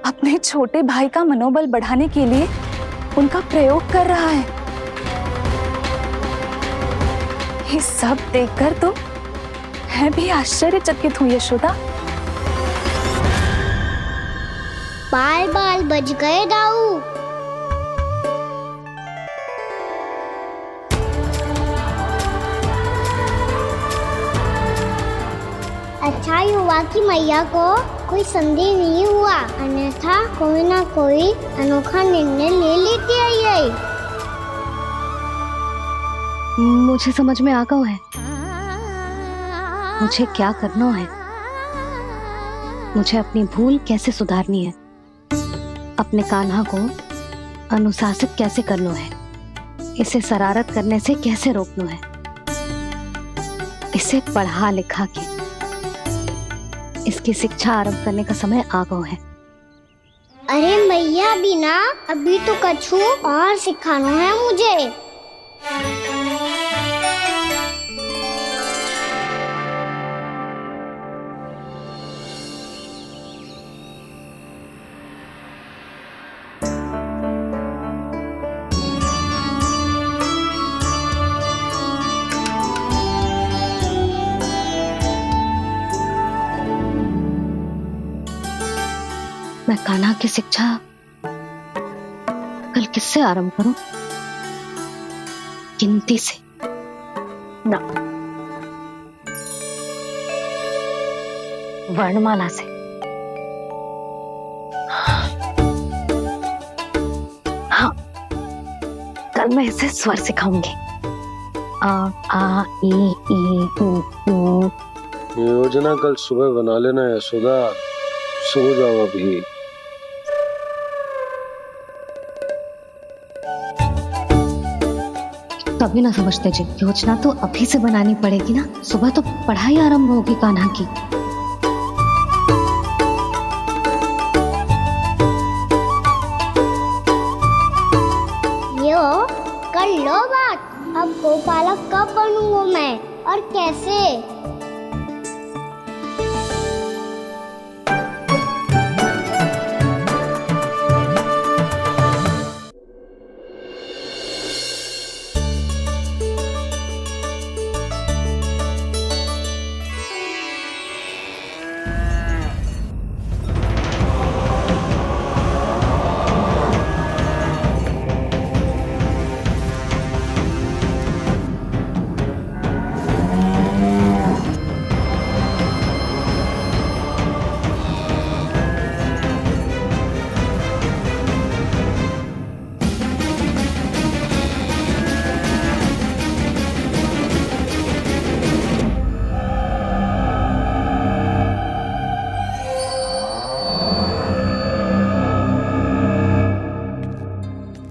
अपने छोटे भाई का मनोबल बढ़ाने के लिए उनका प्रयोग कर रहा है। ये सब देखकर तो मैं भी आश्चर्यचकित हूँ यशोदा। बाल बाल बज गए दाऊ। अच्छा ही हुआ कि मैया को कोई संदेह नहीं हुआ, अन्यथा कोई ना कोई अनोखा निर्णय ले लेती है ये। मुझे समझ में आ गया है मुझे क्या करना है। मुझे अपनी भूल कैसे सुधारनी है, अपने कान्हा को अनुशासित कैसे करना है, इसे शरारत करने से कैसे रोकना है, इसे पढ़ा लिखा के इसकी शिक्षा आरंभ करने का समय आ गया है। अरे मैया बिना अभी तो कछु और सिखाना है मुझे। मैं कान्हा की शिक्षा कल किससे आरंभ करूं? गिनती से ना, वर्णमाला से। हाँ, कल मैं इसे स्वर सिखाऊंगी। आ ई ऊ। योजना कल सुबह बना लेना यशोदा, सो जाओ अभी। तभी ना समझते जी, योजना तो अभी से बनानी पड़ेगी ना, सुबह तो पढ़ाई आरंभ होगी कान्हा की। यो कर लो बात, अब गोपालक कब बनूंगा मैं और कैसे?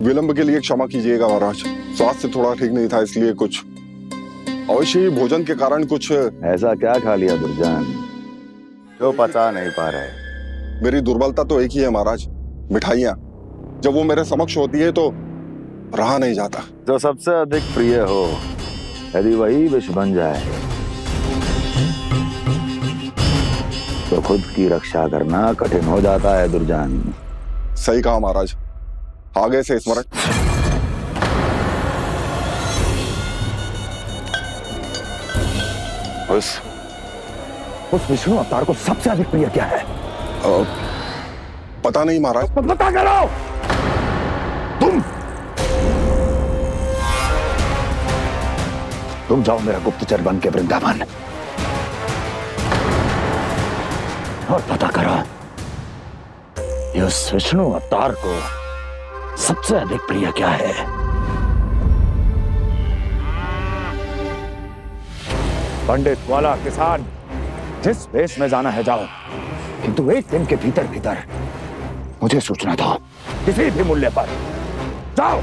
विलंब के लिए क्षमा कीजिएगा महाराज, स्वास्थ्य थोड़ा ठीक नहीं था, इसलिए कुछ अवश्य ही भोजन के कारण कुछ। ऐसा क्या खा लिया दुर्जन जो पचा नहीं पा रहे? मेरी दुर्बलता तो एक ही है महाराज, मिठाइयाँ। जब वो मेरे समक्ष होती है तो रहा नहीं जाता। जो सबसे अधिक प्रिय हो, यदि वही विष बन जाए तो खुद की रक्षा करना कठिन हो जाता है दुर्जन। सही कहा महाराज, आगे से स्मरण। उस विष्णु अवतार को सबसे अधिक प्रिय क्या है? पता नहीं महाराज। पता करो। तुम जाओ मेरा गुप्तचर बन के वृंदावन और पता करो इस विष्णु अवतार को सबसे अधिक प्रिय क्या है। पंडित वाला किसान, जिस वेश में जाना है जाओ, किंतु एक दिन के भीतर भीतर मुझे सूचना दो, किसी भी मूल्य पर। जाओ।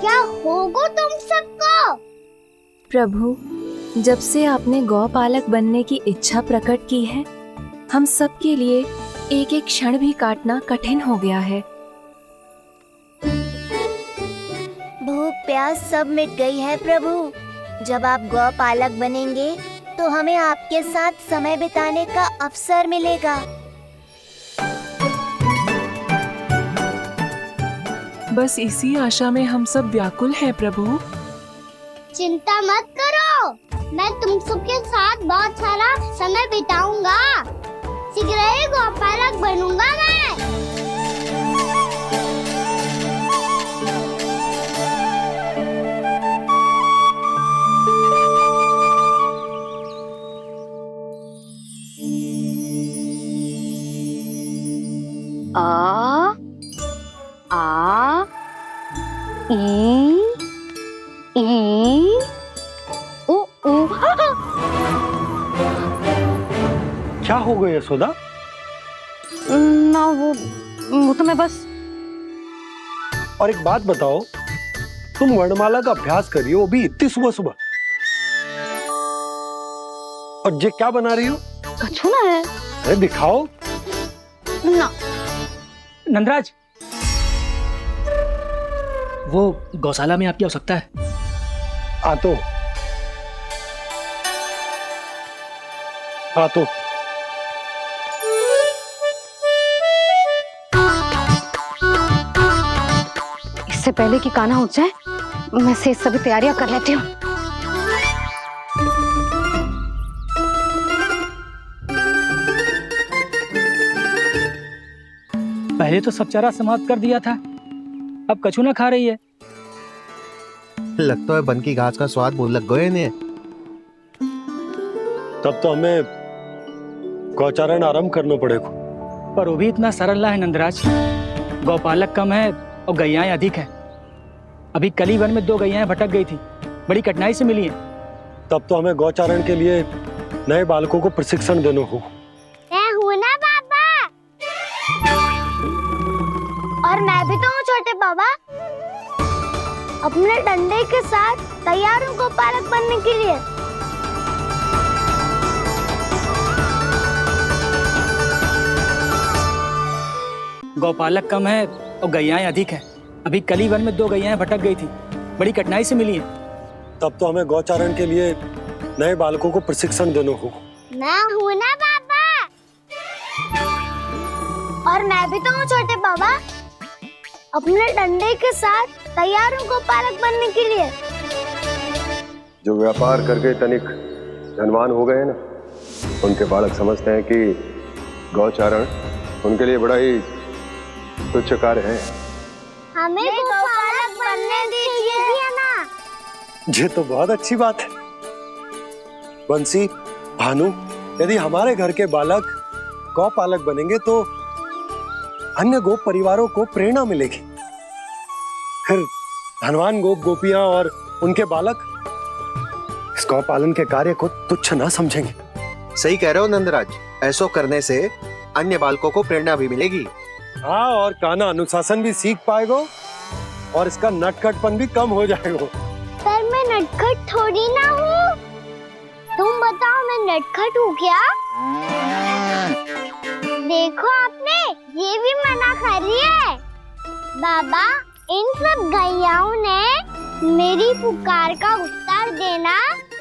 क्या होगा तुम सबको? प्रभु, जब से आपने गौपालक बनने की इच्छा प्रकट की है, हम सब के लिए एक एक क्षण भी काटना कठिन हो गया है। भूख प्यास सब मिट गई है प्रभु। जब आप गौपालक बनेंगे तो हमें आपके साथ समय बिताने का अवसर मिलेगा। बस इसी आशा में हम सब व्याकुल हैं प्रभु। चिंता मत करो, मैं तुम सबके साथ बहुत सारा समय बिताऊंगा। शीघ्र ही गोपालक बनूंगा मैं। आ ई ऊ ऊ। क्या हो गया यशोदा? ना वो तो मैं बस। और एक बात बताओ, तुम वर्णमाला का अभ्यास कर रही हो, अभी इतनी सुबह सुबह, और ये क्या बना रही हो? कछुआ है। अरे दिखाओ ना। नंदराज, वो गौशाला में आपकी आवश्यकता है। आतो आतो। इससे पहले कि कान्हा उठ जाए, मैं से सभी तैयारियां कर लेती हूँ। पहले तो सब चारा समाप्त कर दिया था, अब कछू ना खा रही है। लगता है बन की घास का स्वाद बहुत लग गए इन्हें। तब तो हमें गौचारण आरंभ करना पड़ेगा। पर वो भी इतना सरल ना है नंदराज। गौपालक कम है और गैयाएं अधिक हैं। अभी कल ही वन में 2 गैयाएं भटक गई थी, बड़ी कठिनाई से मिली हैं। तब तो हमें गौचारण के लिए नए बालकों को प्रशिक्षण देना होगा। मैं हूँ ना बाबा, और मैं भी तो हूँ छोटे बाबा। अपने डंडे के साथ तैयार हूँ गौपालक बनने के लिए। गौपालक कम है और गैयाएं अधिक हैं। अभी कल ही वन में 2 गैयाएं भटक गई थी, बड़ी कठिनाई से मिली हैं। तब तो हमें गौचारण के लिए नए बालकों को प्रशिक्षण देना होगा। मैं हूँ ना बाबा, और मैं भी तो हूँ छोटे बाबा। अपने डंडे के साथ तैयार हूँ गौपालक बनने के लिए। जो व्यापार करके तनिक धनवान हो गए ना, उनके बालक समझते हैं कि गौचारण उनके लिए बड़ा ही तुच्छ कार्य है। हमें गौपालक बनने दीजिए ना। ये तो बहुत अच्छी बात है। बंसी, भानु, यदि हमारे घर के बालक गौपालक बनेंगे तो अन्य गोप परिवारों को प्रेरणा मिलेगी। फिर धनवान गोप गोपियां और उनके बालक इस गौपालन के कार्य को तुच्छ ना समझेंगे। सही कह रहे हो नंदराज, ऐसा करने से अन्य बालकों को प्रेरणा भी मिलेगी। हाँ, और कान्हा अनुशासन भी सीख पाएगा और इसका नटखटपन भी कम हो जाएगा। पर मैं नटखट थोड़ी ना हूँ। तुम बताओ, मैं नटखट हूँ क्या? देखो आपने, ये भी मना कर रही है। बाबा, इन सब गैयाओं ने मेरी पुकार का उत्तर देना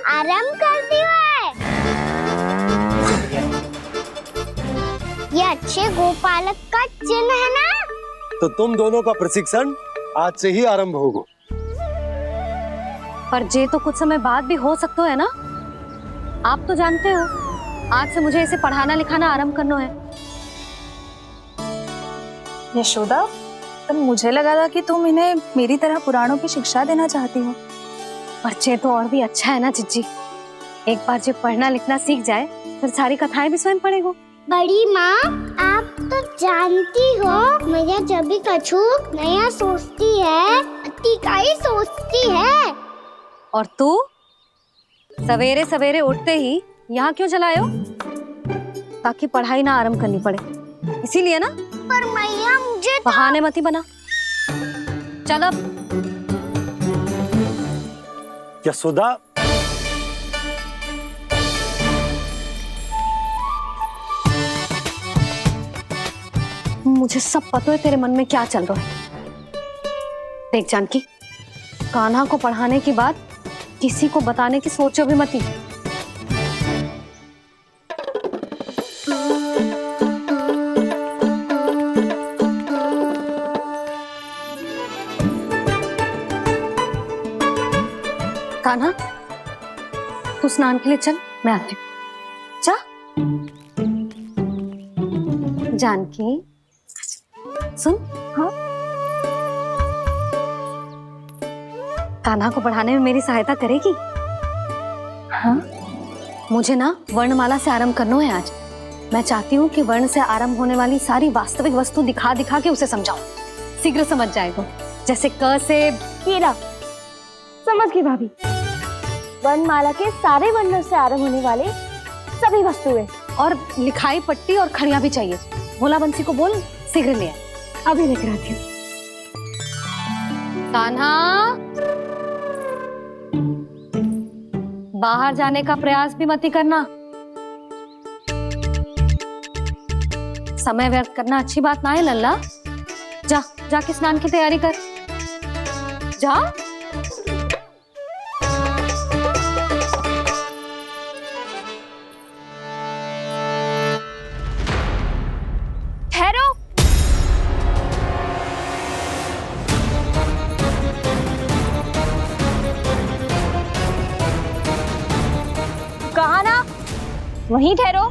आरंभ कर दिया है। ये अच्छे गोपालक का चिन्ह है ना? तो तुम दोनों का प्रशिक्षण आज से ही आरंभ होगा। पर जे तो कुछ समय बाद भी हो सकता है ना। आप तो जानते हो, आज से मुझे इसे पढ़ाना लिखाना आरंभ करना है। यशोदा, पर मुझे लगा था कि तुम इन्हें मेरी तरह पुराणों की शिक्षा देना चाहती हो। पर जे तो और भी अच्छा है ना चिज्जी। एक बार जब पढ़ना लिखना सीख जाए, फिर सारी कथाएं भी स्वयं पढ़ेगा। बड़ी माँ, आप तो जानती हो मैया जब भी कछु नया सोचती है, अतिका ही सोचती है। और तू सवेरे सवेरे उठते ही यहाँ क्यों चलाए हो? ताकि पढ़ाई ना आरंभ करनी पड़े, इसीलिए ना। पर मैया मुझे बहाने मती बना। चल अब। यशोदा, मुझे सब पता है तेरे मन में क्या चल रहा है। देख जानकी, कान्हा को पढ़ाने की बात किसी को बताने की सोचो भी मती। कान्हा, तू स्नान के लिए चल, मैं आती हूँ। जा। जानकी, सुन। हाँ, कान्हा को पढ़ाने में मेरी सहायता करेगी? हाँ, मुझे ना वर्णमाला से आरंभ करना है आज। मैं चाहती हूँ कि वर्ण से आरंभ होने वाली सारी वास्तविक वस्तु दिखा दिखा के उसे समझाऊं। शीघ्र समझ जाएगा। जैसे क से कीड़ा। समझ गई भाभी। वर्णमाला के सारे वर्णों से आरंभ होने वाले सभी वस्तुएं, और लिखाई पट्टी और खड़िया भी चाहिए। भोला बंसी को बोल, शीघ्र ले आए। अभी लेकर आती हूँ। कान्हा, बाहर जाने का प्रयास भी मत करना। समय व्यर्थ करना अच्छी बात ना है लल्ला। जा, जाके स्नान की तैयारी कर। जा। ठहरो। कहा ना, वहीं ठहरो।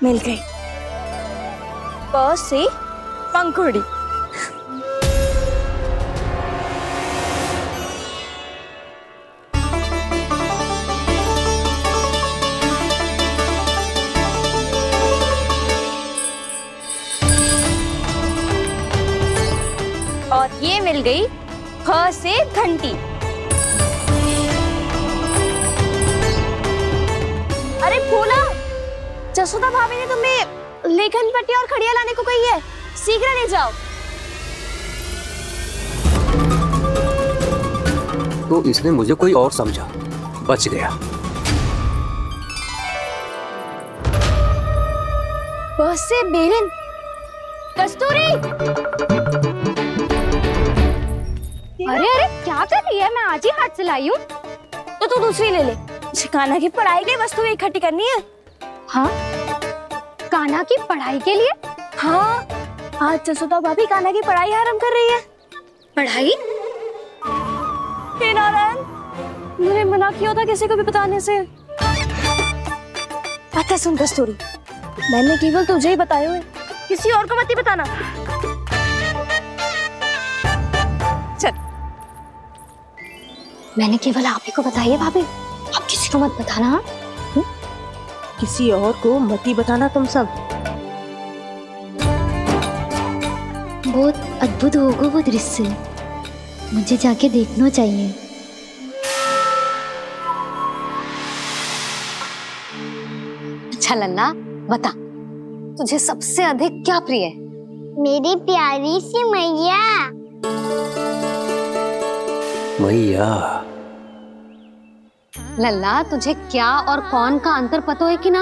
मिल गई। प से पंखुड़ी। और ये मिल गई फ से घंटी। अरे फूला, जसोदा भाभी ने तुम्हें लेखन पट्टी और खड़िया लाने को कही है, शीघ्र ले जाओ। तो इसने मुझे कोई और समझा, बच गया। बस से बेलन। कस्तूरी, अरे अरे क्या कर रही है? मैं आज ही हाथ से लाई हूँ। तो तू दूसरी ले ले। कान्हा की पढ़ाई की वस्तु इकट्ठी करनी है। हाँ, कान्हा की पढ़ाई के लिए? हाँ, आज जसोदा भाभी कान्हा की पढ़ाई आरंभ कर रही है। पढ़ाई? हे नारायण, मैंने मना किया था किसी को भी बताने से। अच्छा सुन कस्तूरी, मैंने केवल तुझे ही बताया है, किसी और को मत ही बताना। चल, मैंने केवल आप ही को बताई है भाभी, आप किसी को मत बताना। हाँ? किसी और को मत ही बताना तुम सब। बहुत अद्भुत होगा वो दृश्य, मुझे जाके देखना चाहिए। अच्छा लल्ला, बता तुझे सबसे अधिक क्या प्रिय है? मेरी प्यारी सी मैया। मैया। लल्ला, तुझे क्या और कौन का अंतर पता है कि ना?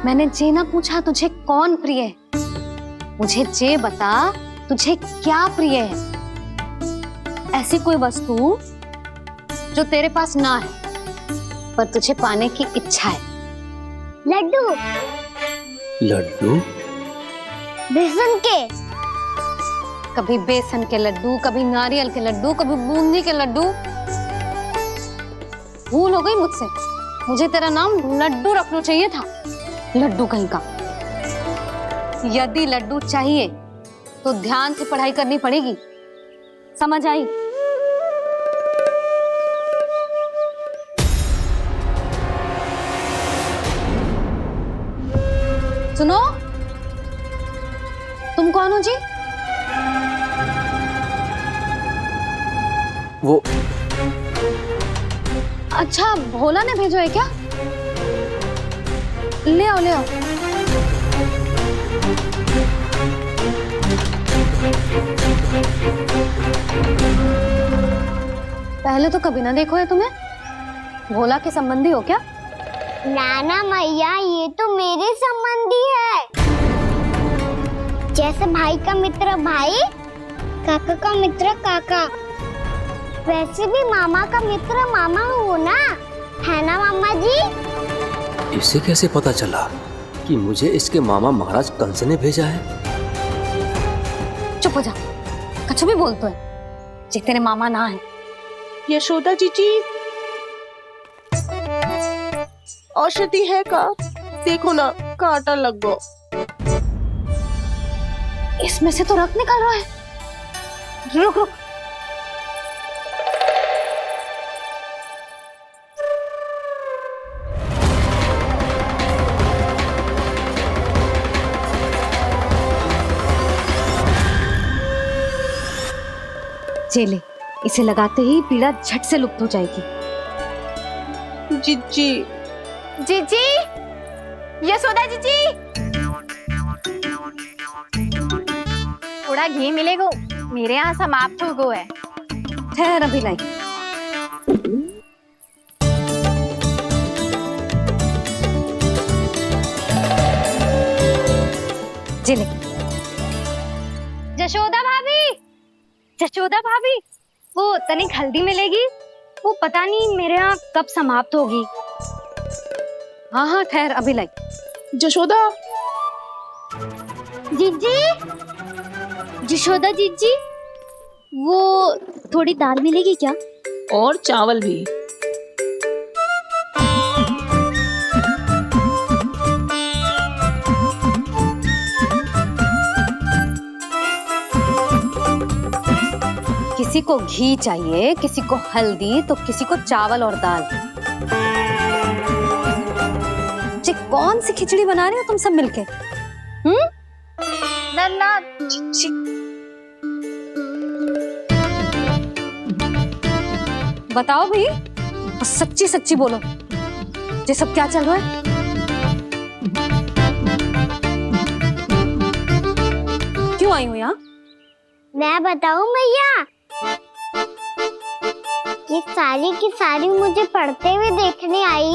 मैंने जे ना पूछा तुझे कौन प्रिय है, मुझे जे बता तुझे क्या प्रिय है। ऐसी कोई वस्तु जो तेरे पास ना है पर तुझे पाने की इच्छा है। लड्डू। लड्डू? बेसन के। कभी बेसन के लड्डू, कभी नारियल के लड्डू, कभी बूंदी के लड्डू। भूल हो गई मुझसे, मुझे तेरा नाम लड्डू रखना चाहिए था। लड्डू कहीं का। यदि लड्डू चाहिए तो ध्यान से पढ़ाई करनी पड़ेगी, समझ आई? सुनो, तुम कौन हो जी? वो अच्छा, भोला ने भेजो है क्या? ले आओ ले आओ। पहले तो कभी ना देखो है तुम्हें। भोला के संबंधी हो क्या? नाना मैया, ये तो मेरे संबंधी है। जैसे भाई का मित्र भाई, काका का मित्र काका, वैसे भी मामा का मित्र मामा हो ना, है ना मामा जी? इसे कैसे पता चला कि मुझे इसके मामा महाराज कंस ने भेजा है? चुप हो जा, कुछ भी बोलते है जे तेरे मामा ना है। यशोदा जीजी, औषधि है का? देखो ना, कांटा लग गो। इसमें से तो रक्त निकल रहा है। रुक रुक, चले, इसे लगाते ही पीड़ा झट से लुप्त हो जाएगी। जीजी, जीजी, यशोदा जीजी, थोड़ा घी मिलेगा, मेरे यहाँ समाप्त हो गया है। ठहर अभी लाई। जिले। जशोदा भाभी, जशोदा भाभी, वो तनिक हल्दी मिलेगी? वो पता नहीं मेरे यहाँ कब समाप्त होगी। हाँ हाँ ठहर अभी लाई। जशोदा, जीजी, जशोदा जीजी, वो थोड़ी दाल मिलेगी क्या? और चावल भी। किसी को घी चाहिए, किसी को हल्दी, तो किसी को चावल और दाल। जी कौन सी खिचड़ी बना रहे हो तुम सब मिलके? ना बताओ भाई, सच्ची सच्ची बोलो, ये सब क्या चल रहा है? क्यों आई हूँ यहाँ? मैं बताऊं भैया, ये सारी की सारी मुझे पढ़ते हुए देखने आई है।